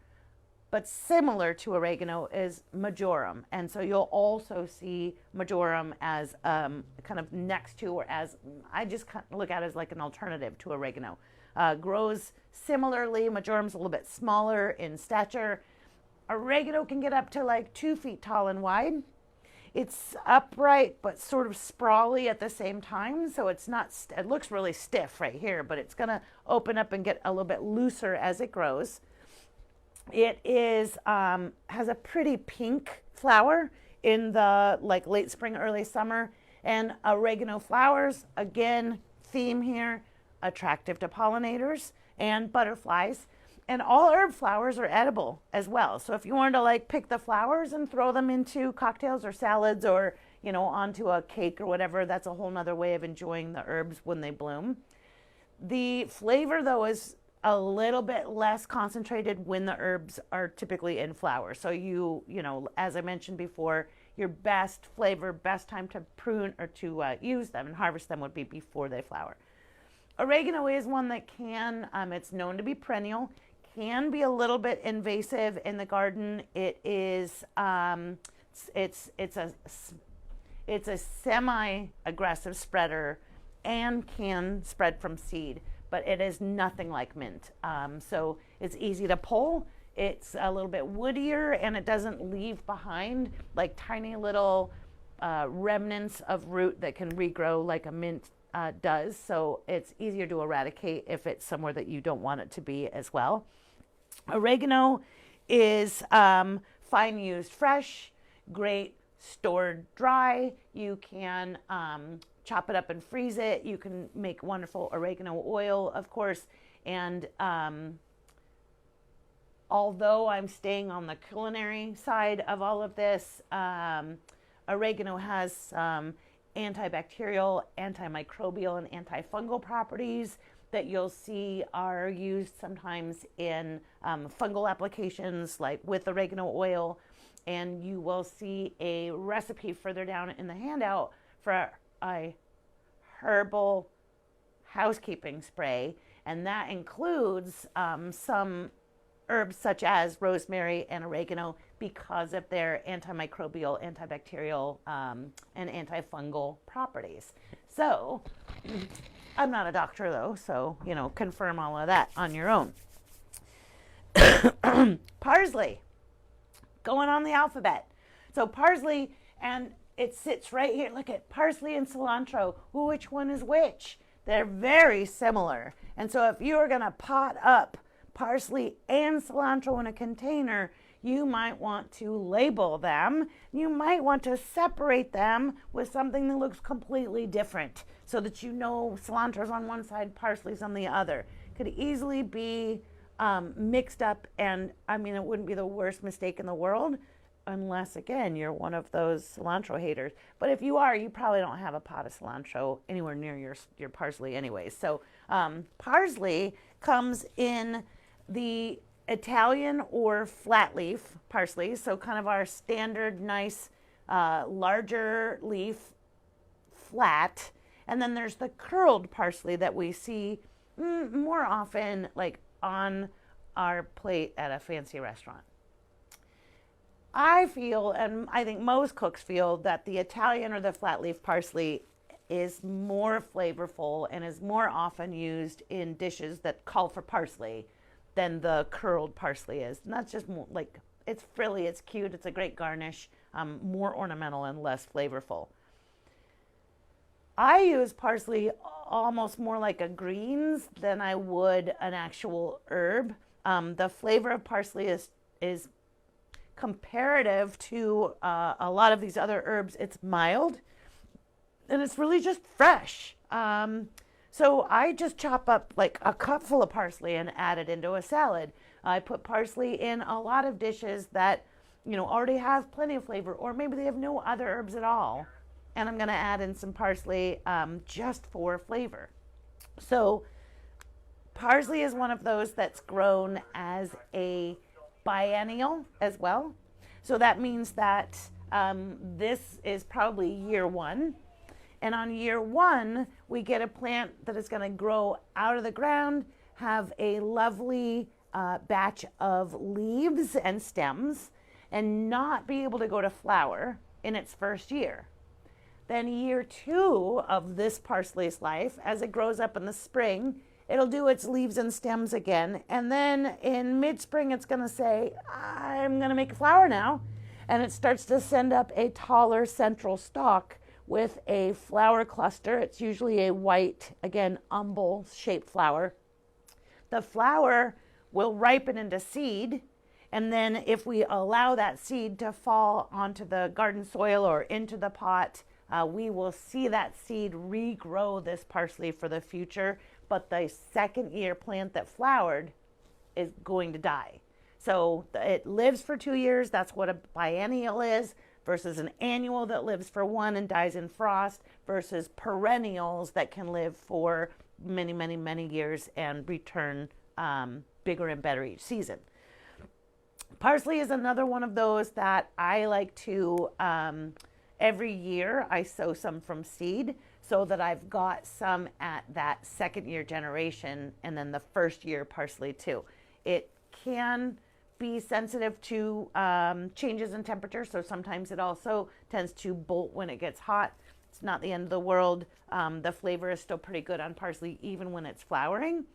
A: but similar to oregano is marjoram. And so you'll also see marjoram as kind of next to, or as, I just kind of look at it as like an alternative to oregano. Grows similarly, marjoram's a little bit smaller in stature. Oregano can get up to like 2 feet tall and wide. It's upright but sort of sprawly at the same time, so it's not, it looks really stiff right here, but it's going to open up and get a little bit looser as it grows. It is has a pretty pink flower in the like late spring, early summer. And oregano flowers, again, theme here, attractive to pollinators and butterflies. And all herb flowers are edible as well. So if you wanted to like pick the flowers and throw them into cocktails or salads or, you know, onto a cake or whatever, that's a whole nother way of enjoying the herbs when they bloom. The flavor, though, is a little bit less concentrated when the herbs are typically in flower. So you know, as I mentioned before, your best flavor, best time to prune or to use them and harvest them would be before they flower. Oregano is one that can, it's known to be perennial, can be a little bit invasive in the garden. It is, it's a semi-aggressive spreader and can spread from seed, but it is nothing like mint. So it's easy to pull. It's a little bit woodier, and it doesn't leave behind like tiny little remnants of root that can regrow like a mint does. So it's easier to eradicate if it's somewhere that you don't want it to be as well. Oregano is fine used fresh, great stored dry. You can chop it up and freeze it. You can make wonderful oregano oil, of course. And although I'm staying on the culinary side of all of this, oregano has antibacterial, antimicrobial, and antifungal properties that you'll see are used sometimes in fungal applications like with oregano oil. And you will see a recipe further down in the handout for a herbal housekeeping spray, and that includes some herbs such as rosemary and oregano because of their antimicrobial, antibacterial, and antifungal properties. So I'm not a doctor though, so you know, confirm all of that on your own. Parsley, going on the alphabet. So parsley, and it sits right here. Look at parsley and cilantro. Which one is which? They're very similar. And so if you're going to pot up parsley and cilantro in a container, you might want to label them. You might want to separate them with something that looks completely different so that you know cilantro's on one side, parsley's on the other. Could easily be mixed up, and I mean, it wouldn't be the worst mistake in the world unless, again, you're one of those cilantro haters. But if you are, you probably don't have a pot of cilantro anywhere near your parsley anyways. So parsley comes in the Italian or flat leaf parsley, so kind of our standard nice larger leaf flat. And then there's the curled parsley that we see more often like on our plate at a fancy restaurant. I feel, and I think most cooks feel, that the Italian or the flat leaf parsley is more flavorful and is more often used in dishes that call for parsley than the curled parsley is. And that's just more, like, it's frilly, it's cute, it's a great garnish, more ornamental and less flavorful. I use parsley almost more like a greens than I would an actual herb. The flavor of parsley is comparative to a lot of these other herbs. It's mild and it's really just fresh. So I just chop up like a cup full of parsley and add it into a salad. I put parsley in a lot of dishes that, you know, already have plenty of flavor, or maybe they have no other herbs at all. And I'm going to add in some parsley just for flavor. So parsley is one of those that's grown as a biennial as well. So that means that this is probably year one. And on year one, we get a plant that is going to grow out of the ground, have a lovely batch of leaves and stems, and not be able to go to flower in its first year. Then year two of this parsley's life, as it grows up in the spring, it'll do its leaves and stems again. And then in mid-spring, it's going to say, I'm going to make a flower now. and it starts to send up a taller central stalk with a flower cluster. It's usually a white, again, umbel-shaped flower. The flower will ripen into seed, and then if we allow that seed to fall onto the garden soil or into the pot, we will see that seed regrow this parsley for the future, but the second year plant that flowered is going to die. So it lives for 2 years. That's what a biennial is, versus an annual that lives for 1 and dies in frost, versus perennials that can live for many, many, many years and return bigger and better each season. Parsley is another one of those that I like to, every year I sow some from seed so that I've got some at that second year generation and then the first year parsley too. It can be sensitive to changes in temperature, so sometimes it also tends to bolt when it gets hot. It's not the end of the world. The flavor is still pretty good on parsley even when it's flowering.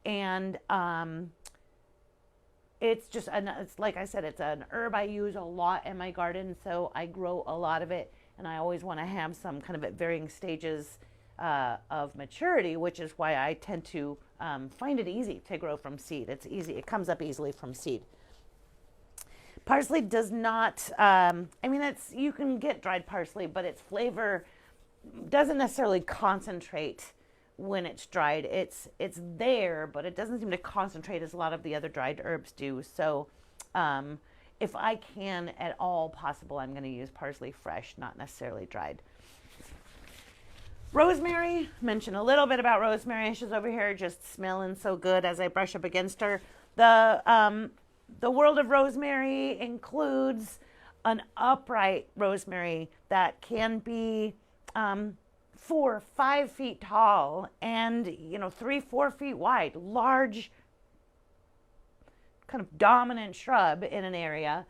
A: And it's just, it's like I said, it's an herb I use a lot in my garden, so I grow a lot of it, and I always want to have some kind of at varying stages of maturity, which is why I tend to find it easy to grow from seed. It's easy. It comes up easily from seed. Parsley does not, I mean, you can get dried parsley, but its flavor doesn't necessarily concentrate when it's dried. It's there, but it doesn't seem to concentrate as a lot of the other dried herbs do. So if I can at all possible, I'm going to use parsley fresh, not necessarily dried. Rosemary, mention a little bit about rosemary. She's over here just smelling so good as I brush up against her. The world of rosemary includes an upright rosemary that can be 4 or 5 feet tall and 3-4 feet wide, large kind of dominant shrub in an area.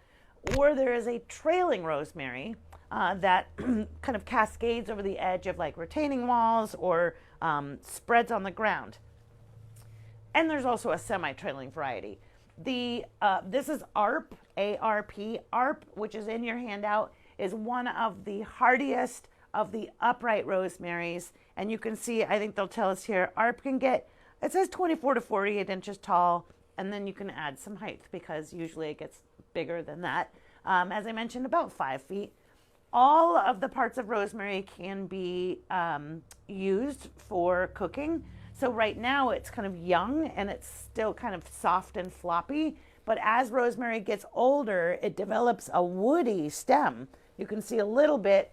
A: Or there is a trailing rosemary that kind of cascades over the edge of like retaining walls or spreads on the ground. And there's also a semi-trailing variety. This is ARP, A-R-P. ARP, which is in your handout, is one of the hardiest of the upright rosemaries. And you can see, I think they'll tell us here, ARP can get, it says 24 to 48 inches tall, and then you can add some height because usually it gets bigger than that. As I mentioned, about 5 feet. All of the parts of rosemary can be used for cooking. So right now it's kind of young and it's still kind of soft and floppy, but as rosemary gets older, it develops a woody stem. You can see a little bit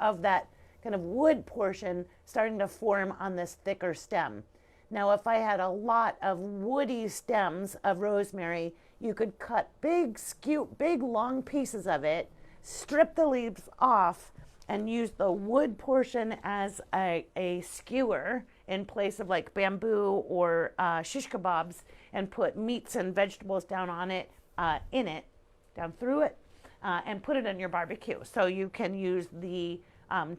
A: of that kind of wood portion starting to form on this thicker stem. Now, if I had a lot of woody stems of rosemary, you could cut big long pieces of it, strip the leaves off, and use the wood portion as a skewer in place of like bamboo or shish kebabs, and put meats and vegetables down on it, down through it, and put it in your barbecue. So you can use the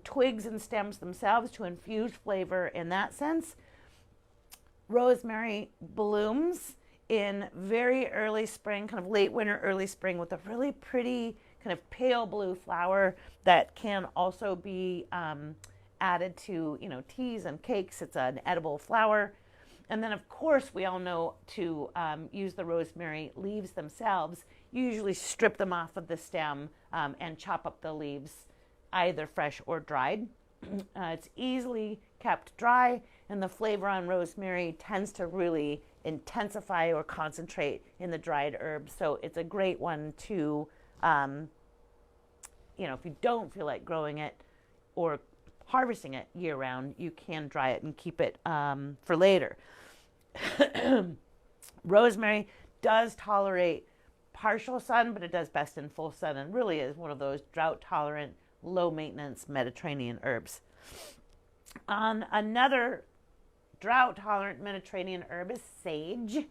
A: twigs and stems themselves to infuse flavor in that sense. Rosemary blooms in very early spring, kind of late winter, early spring, with a really pretty kind of pale blue flower that can also be added to, teas and cakes. It's an edible flower. And then, of course, we all know to use the rosemary leaves themselves. You usually strip them off of the stem and chop up the leaves, either fresh or dried. It's easily kept dry, and the flavor on rosemary tends to really intensify or concentrate in the dried herbs. So it's a great one to, if you don't feel like growing it or harvesting it year round, you can dry it and keep it for later. Rosemary does tolerate partial sun, but it does best in full sun, and really is one of those drought tolerant, low maintenance Mediterranean herbs. Another drought tolerant Mediterranean herb is sage.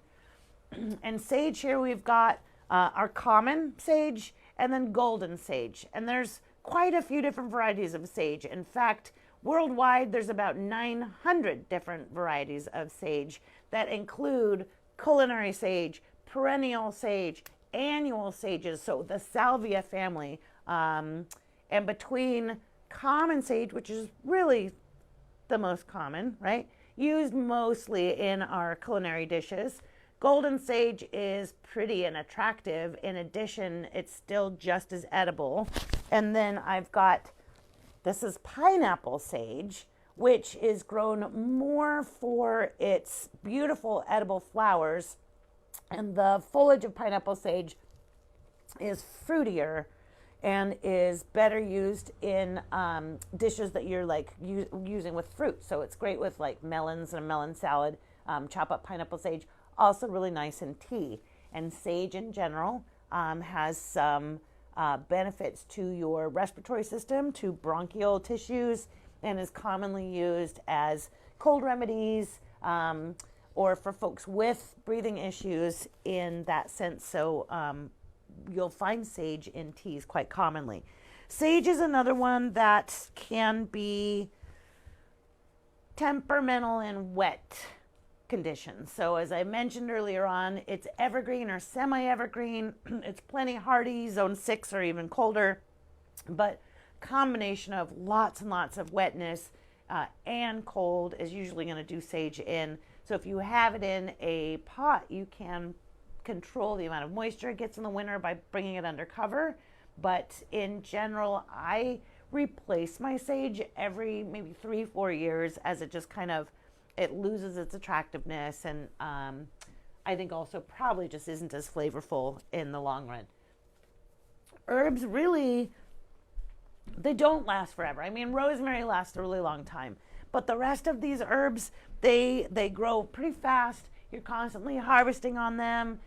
A: And sage, here we've got our common sage and then golden sage. And there's quite a few different varieties of sage. In fact, worldwide, there's about 900 different varieties of sage that include culinary sage, perennial sage, annual sages, so the salvia family, and between common sage, which is really the most common, right? Used mostly in our culinary dishes. Golden sage is pretty and attractive. In addition, it's still just as edible. And then I've got, this is pineapple sage, which is grown more for its beautiful edible flowers. And the foliage of pineapple sage is fruitier and is better used in dishes that you're like using with fruit. So it's great with like melons and a melon salad. Chop up pineapple sage, also really nice in tea. And sage in general has some benefits to your respiratory system, to bronchial tissues, and is commonly used as cold remedies or for folks with breathing issues in that sense. So you'll find sage in teas quite commonly. Sage is another one that can be temperamental in wet conditions. So as I mentioned earlier on, it's evergreen or semi-evergreen. It's plenty hardy, zone 6 or even colder, but combination of lots and lots of wetness and cold is usually going to do sage in. So if you have it in a pot, you can control the amount of moisture it gets in the winter by bringing it under cover. But in general, I replace my sage every maybe 3-4 years as it just kind of, it loses its attractiveness, and I think also probably just isn't as flavorful in the long run. Herbs really, they don't last forever. I mean, rosemary lasts a really long time, but the rest of these herbs, they grow pretty fast. You're constantly harvesting on them.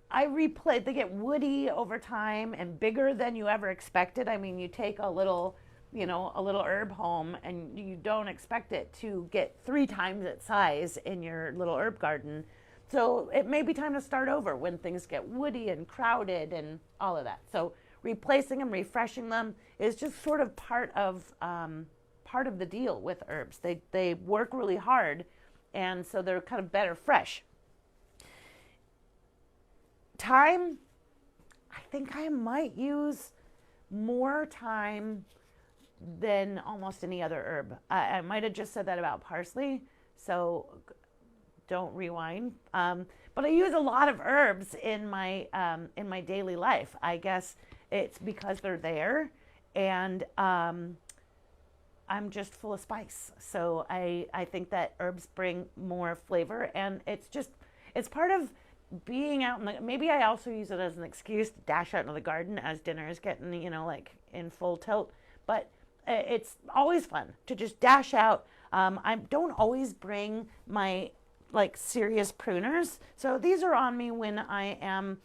A: They get woody over time and bigger than you ever expected. I mean, you take a little herb home and you don't expect it to get 3 times its size in your little herb garden. So it may be time to start over when things get woody and crowded and all of that. So replacing them, refreshing them is just sort of part of the deal with herbs. They work really hard, and so they're kind of better fresh. Thyme, I think I might use more thyme than almost any other herb. I might have just said that about parsley, so don't rewind. But I use a lot of herbs in my daily life. I guess it's because they're there, and I'm just full of spice. So I think that herbs bring more flavor, and it's part of being out maybe I also use it as an excuse to dash out into the garden as dinner is getting, like in full tilt. But it's always fun to just dash out. I don't always bring my serious pruners. So these are on me when I am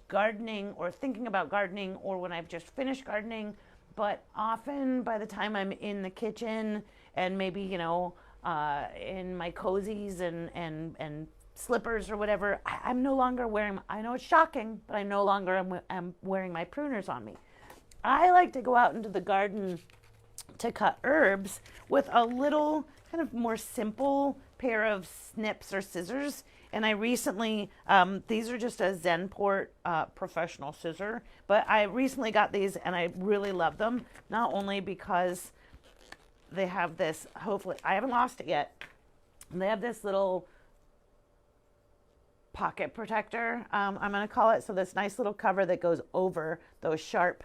A: gardening or thinking about gardening or when I've just finished gardening. But often by the time I'm in the kitchen and maybe, in my cozies and slippers or whatever, I'm no longer wearing, I know it's shocking, but I no longer am wearing my pruners on me. I like to go out into the garden to cut herbs with a little kind of more simple pair of snips or scissors. And I recently, these are just a Zenport professional scissor, but I recently got these and I really love them. Not only because they have this, hopefully, I haven't lost it yet. They have this little pocket protector, I'm going to call it. So this nice little cover that goes over those sharp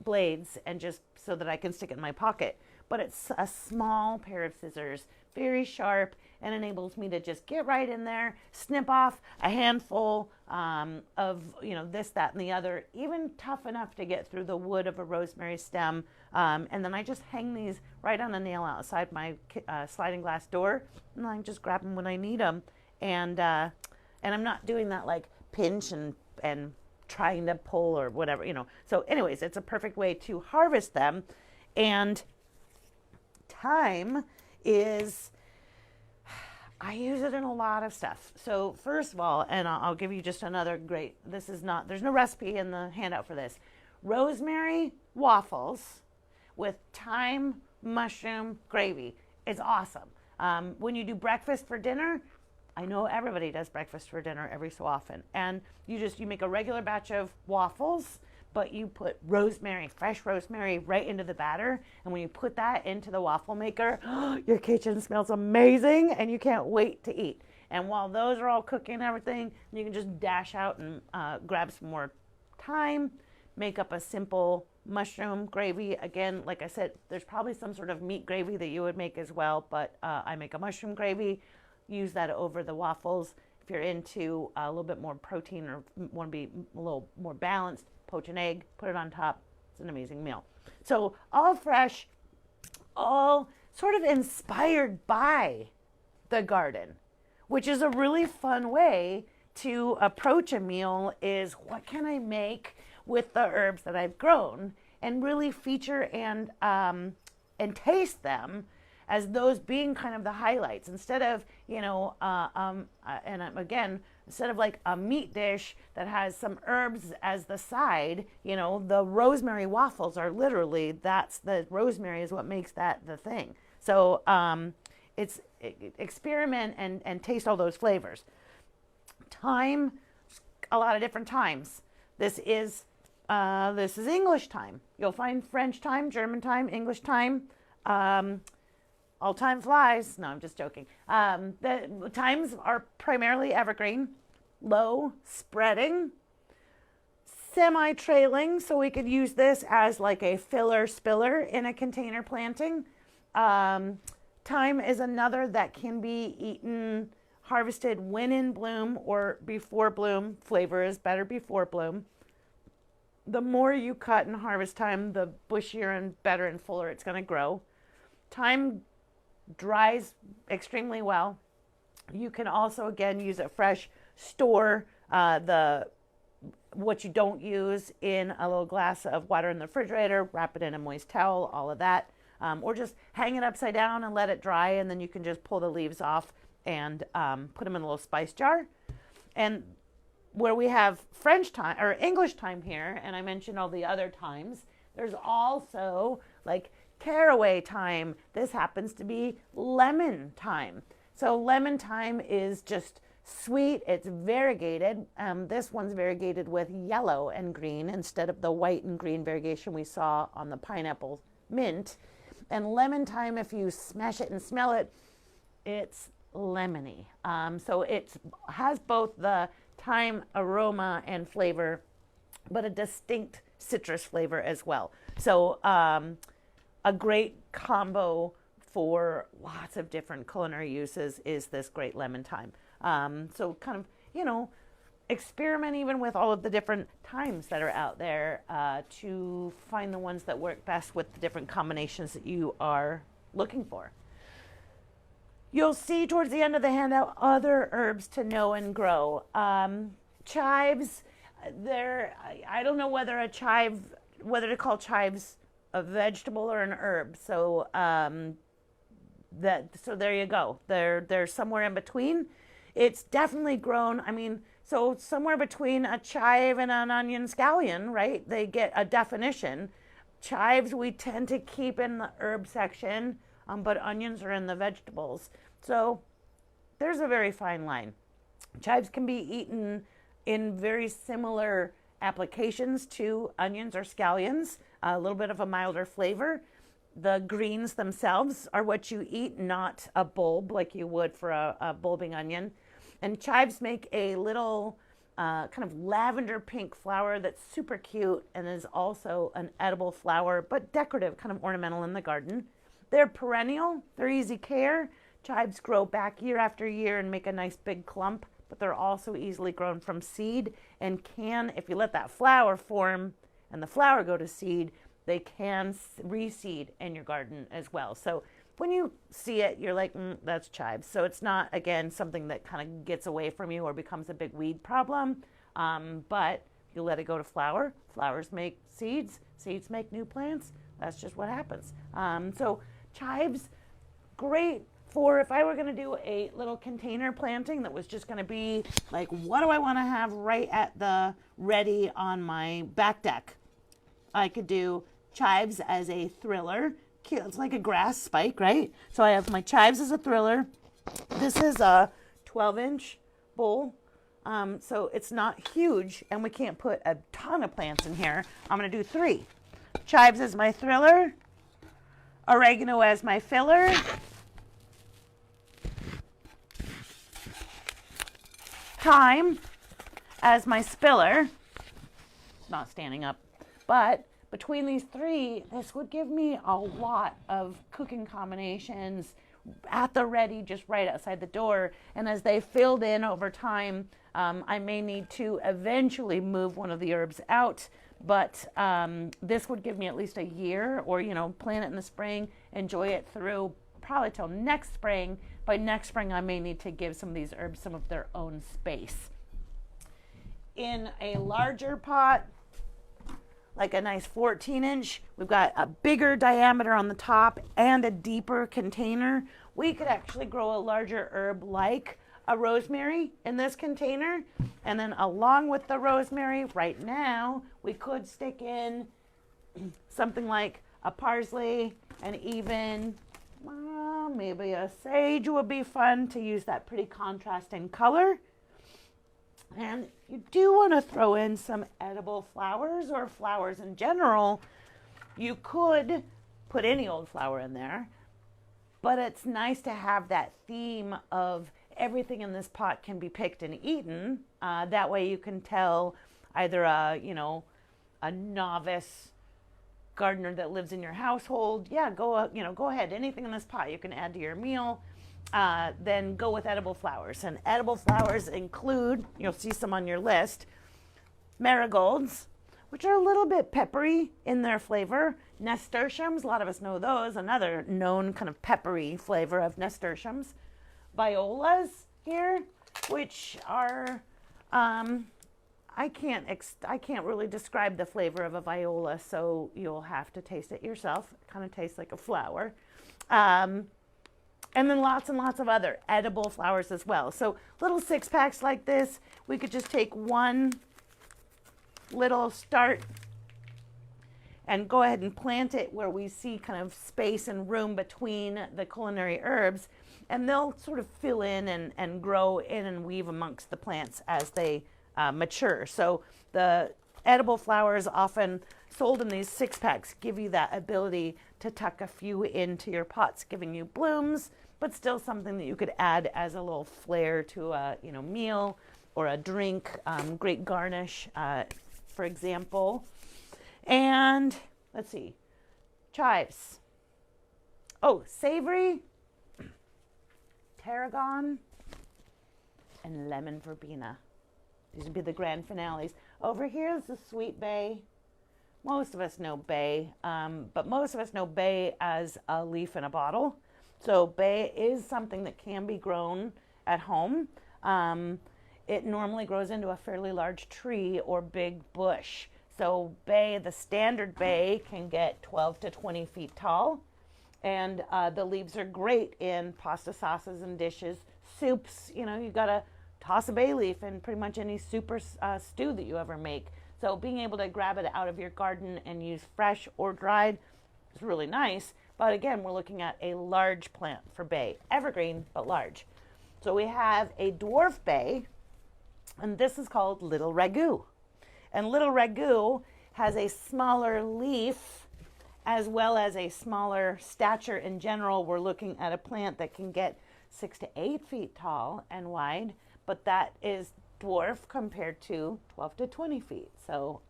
A: blades, and just so that I can stick it in my pocket. But it's a small pair of scissors, very sharp, and enables me to just get right in there, snip off a handful of this, that, and the other, even tough enough to get through the wood of a rosemary stem. And then I just hang these right on a nail outside my sliding glass door, and I just grab them when I need them. And I'm not doing that like pinch and trying to pull or whatever, So anyways, it's a perfect way to harvest them. And thyme is, I use it in a lot of stuff. So first of all, and I'll give you just another great, there's no recipe in the handout for this. Rosemary waffles with thyme mushroom gravy is awesome. When you do breakfast for dinner, I know everybody does breakfast for dinner every so often. And you make a regular batch of waffles, but you put rosemary, fresh rosemary, right into the batter. And when you put that into the waffle maker, your kitchen smells amazing and you can't wait to eat. And while those are all cooking and everything, you can just dash out and grab some more thyme, make up a simple mushroom gravy. Again, like I said, there's probably some sort of meat gravy that you would make as well, but I make a mushroom gravy, use that over the waffles. If you're into a little bit more protein or want to be a little more balanced, poach an egg, put it on top. It's an amazing meal. So all fresh, all sort of inspired by the garden, which is a really fun way to approach a meal. Is what can I make with the herbs that I've grown, and really feature and taste them as those being kind of the highlights, instead of, again, instead of like a meat dish that has some herbs as the side, the rosemary waffles are literally, that's the rosemary is what makes that the thing. So it's experiment and taste all those flavors. Thyme, a lot of different thymes. This is English thyme. You'll find French thyme, German thyme, English thyme. All time flies. No, I'm just joking. The thymes are primarily evergreen, low spreading, semi-trailing, so we could use this as like a filler spiller in a container planting. Thyme is another that can be eaten, harvested when in bloom or before bloom. Flavor is better before bloom. The more you cut and harvest thyme, the bushier and better and fuller it's going to grow. Thyme dries extremely well. You can also, again, use it fresh. Store what you don't use in a little glass of water in the refrigerator, wrap it in a moist towel, all of that. Or just hang it upside down and let it dry, and then you can just pull the leaves off and put them in a little spice jar. And where we have French thyme or English thyme here, and I mentioned all the other thymes, there's also like caraway thyme. This happens to be lemon thyme. So lemon thyme is just sweet. It's variegated. This one's variegated with yellow and green instead of the white and green variegation we saw on the pineapple mint. And lemon thyme, if you smash it and smell it, it's lemony. So it has both the thyme aroma and flavor, but a distinct citrus flavor as well. So a great combo for lots of different culinary uses is this great lemon thyme. So kind of, experiment even with all of the different thymes that are out there to find the ones that work best with the different combinations that you are looking for. You'll see towards the end of the handout other herbs to know and grow. Chives, I don't know whether to call chives a vegetable or an herb. So there you go. They're somewhere in between. It's definitely grown. So somewhere between a chive and an onion scallion, right? They get a definition. Chives we tend to keep in the herb section, but onions are in the vegetables. So there's a very fine line. Chives can be eaten in very similar applications to onions or scallions, a little bit of a milder flavor. The greens themselves are what you eat, not a bulb like you would for a bulbing onion. And chives make a little kind of lavender pink flower that's super cute and is also an edible flower, but decorative, kind of ornamental in the garden. They're perennial, they're easy care. Chives grow back year after year and make a nice big clump, but they're also easily grown from seed and can, if you let that flower form and the flower go to seed, they can reseed in your garden as well. So when you see it, you're like, that's chives. So it's not, again, something that kind of gets away from you or becomes a big weed problem. But you let it go to flower. Flowers make seeds. Seeds make new plants. That's just what happens. So chives, great for if I were going to do a little container planting that was just going to be like, what do I want to have right at the ready on my back deck? I could do chives as a thriller. It's like a grass spike, right? So I have my chives as a thriller. This is a 12-inch bowl. So it's not huge, and we can't put a ton of plants in here. I'm going to do 3. Chives as my thriller, oregano as my filler, thyme as my spiller. Not standing up, but between these 3, this would give me a lot of cooking combinations at the ready, just right outside the door. And as they filled in over time, I may need to eventually move one of the herbs out, but this would give me at least a year, or, plant it in the spring, enjoy it through probably till next spring. By next spring, I may need to give some of these herbs some of their own space. In a larger pot, like a nice 14-inch, we've got a bigger diameter on the top and a deeper container. We could actually grow a larger herb like a rosemary in this container. And then along with the rosemary, right now, we could stick in something like a parsley, and even maybe a sage would be fun to use that pretty contrasting color. And you do want to throw in some edible flowers, or flowers in general. You could put any old flower in there, but it's nice to have that theme of everything in this pot can be picked and eaten. That way you can tell either a novice gardener that lives in your household, go ahead, anything in this pot you can add to your meal. Then go with edible flowers. And edible flowers include, you'll see some on your list, marigolds, which are a little bit peppery in their flavor. Nasturtiums, a lot of us know those, another known kind of peppery flavor of nasturtiums. Violas here, which are, I can't really describe the flavor of a viola, so you'll have to taste it yourself. It kind of tastes like a flower. And then lots and lots of other edible flowers as well. So little 6-packs like this, we could just take one little start and go ahead and plant it where we see kind of space and room between the culinary herbs, and they'll sort of fill in and grow in and weave amongst the plants as they mature. So the edible flowers, often sold in these 6-packs, give you that ability to tuck a few into your pots, giving you blooms, but still something that you could add as a little flair to a meal or a drink. Great garnish, for example. And let's see, chives. Oh, savory, tarragon, and lemon verbena. These would be the grand finales. Over here is the sweet bay. Most of us know bay, but most of us know bay as a leaf in a bottle. So bay is something that can be grown at home. It normally grows into a fairly large tree or big bush. So bay, the standard bay, can get 12 to 20 feet tall. And the leaves are great in pasta sauces and dishes, soups. You got to toss a bay leaf in pretty much any soup or stew that you ever make. So being able to grab it out of your garden and use fresh or dried is really nice. But again, we're looking at a large plant for bay. Evergreen, but large. So we have a dwarf bay, and this is called Little Ragu. And Little Ragu has a smaller leaf as well as a smaller stature in general. We're looking at a plant that can get 6 to 8 feet tall and wide, but that is dwarf compared to 12 to 20 feet. So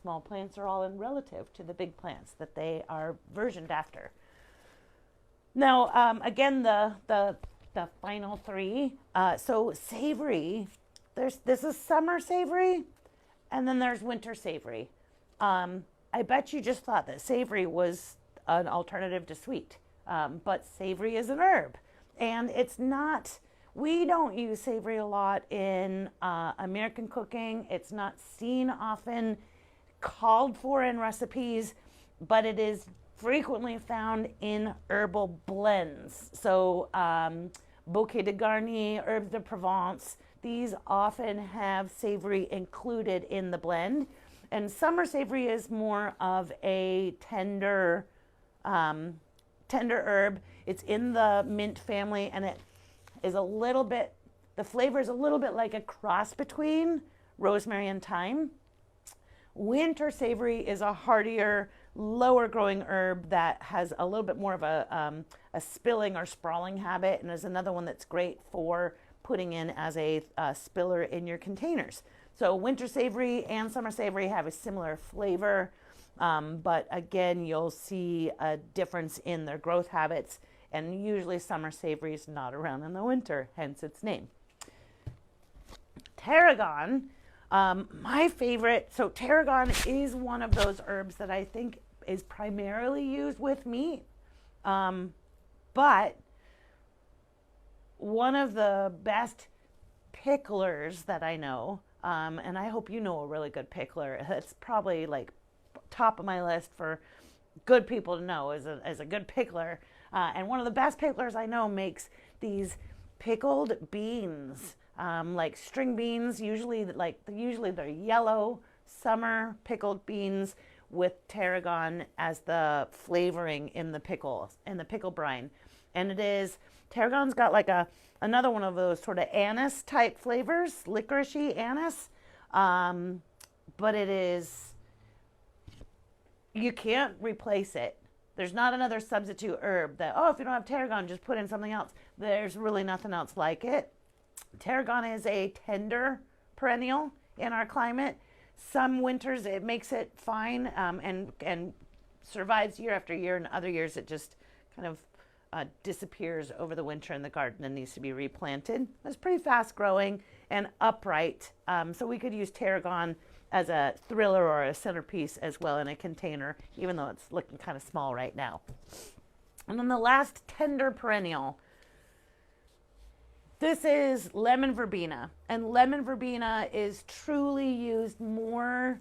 A: small plants are all in relative to the big plants that they are versioned after. Now, again, the final 3. So savory, this is summer savory, and then there's winter savory. I bet you just thought that savory was an alternative to sweet, but savory is an herb, and it's not. We don't use savory a lot in American cooking. It's not seen often, called for in recipes, but it is frequently found in herbal blends. So bouquet de garni, herbes de Provence, these often have savory included in the blend. And summer savory is more of a tender herb. It's in the mint family, and it is a little bit the flavor is a little bit like a cross between rosemary and thyme. Winter savory is a hardier, lower growing herb that has a little bit more of a spilling or sprawling habit, and is another one that's great for putting in as a spiller in your containers. So winter savory and summer savory have a similar flavor, but again, you'll see a difference in their growth habits, and usually summer savory is not around in the winter, hence its name. Tarragon, my favorite, so tarragon is one of those herbs that I think is primarily used with meat, but one of the best picklers that I know, and I hope you know a really good pickler, it's probably like top of my list for good people to know as a good pickler, and one of the best picklers I know makes these pickled beans, like string beans, usually they're yellow summer pickled beans with tarragon as the flavoring in the pickle brine. And tarragon's got like another one of those sort of anise type flavors, licoricey anise, but you can't replace it. There's not another substitute herb that, if you don't have tarragon, just put in something else. There's really nothing else like it. Tarragon is a tender perennial in our climate. Some winters it makes it fine, and survives year after year, and other years it just kind of disappears over the winter in the garden and needs to be replanted. It's pretty fast growing and upright, so we could use tarragon as a thriller or a centerpiece as well in a container, even though it's looking kind of small right now. And then the last tender perennial, this is lemon verbena, and lemon verbena is truly used more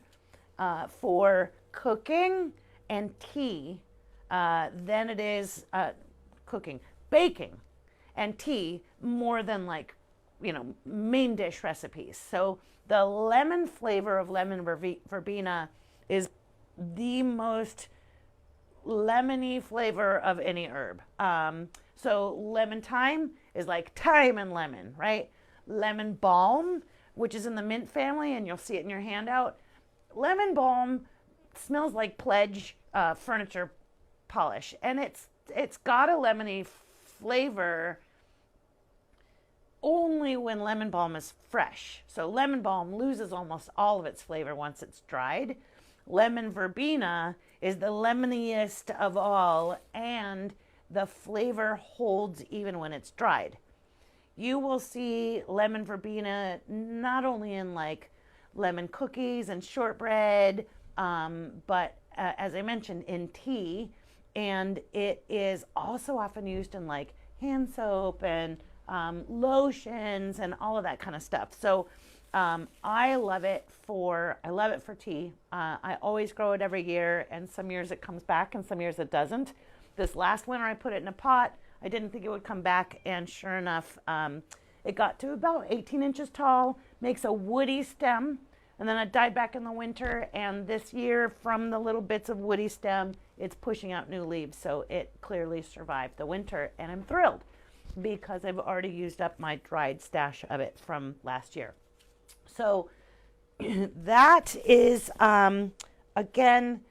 A: for cooking and tea than it is baking and tea, more than main dish recipes. So the lemon flavor of lemon verbena is the most lemony flavor of any herb. So lemon thyme is like thyme and lemon, right? Lemon balm, which is in the mint family, and you'll see it in your handout. Lemon balm smells like Pledge furniture polish, and it's got a lemony flavor only when lemon balm is fresh. So lemon balm loses almost all of its flavor once it's dried. Lemon verbena is the lemoniest of all, and the flavor holds even when it's dried. You will see lemon verbena not only in like lemon cookies and shortbread, but as I mentioned, in tea, and it is also often used in like hand soap and lotions and all of that kind of stuff. So I love it for tea. I always grow it every year, and some years it comes back and some years it doesn't. This last winter I put it in a pot. I didn't think it would come back, and sure enough, it got to about 18 inches tall, makes a woody stem, and then it died back in the winter, and this year from the little bits of woody stem, it's pushing out new leaves, so it clearly survived the winter, and I'm thrilled because I've already used up my dried stash of it from last year. So that is, again,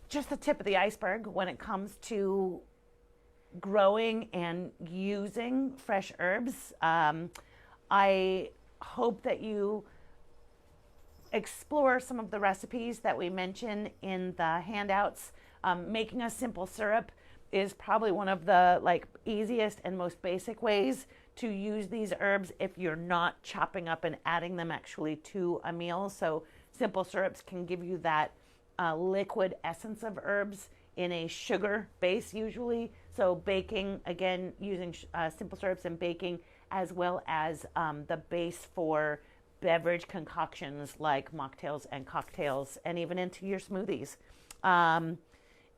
A: just the tip of the iceberg when it comes to growing and using fresh herbs. I hope that you explore some of the recipes that we mention in the handouts. Making a simple syrup is probably one of the easiest and most basic ways to use these herbs if you're not chopping up and adding them actually to a meal. So simple syrups can give you that liquid essence of herbs in a sugar base usually. So baking, again, using simple syrups and baking, as well as the base for beverage concoctions like mocktails and cocktails, and even into your smoothies.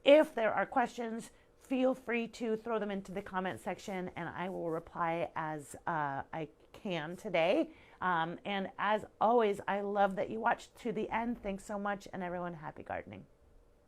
A: If there are questions, feel free to throw them into the comment section, and I will reply as I can today. And as always, I love that you watched to the end. Thanks so much, and everyone, happy gardening.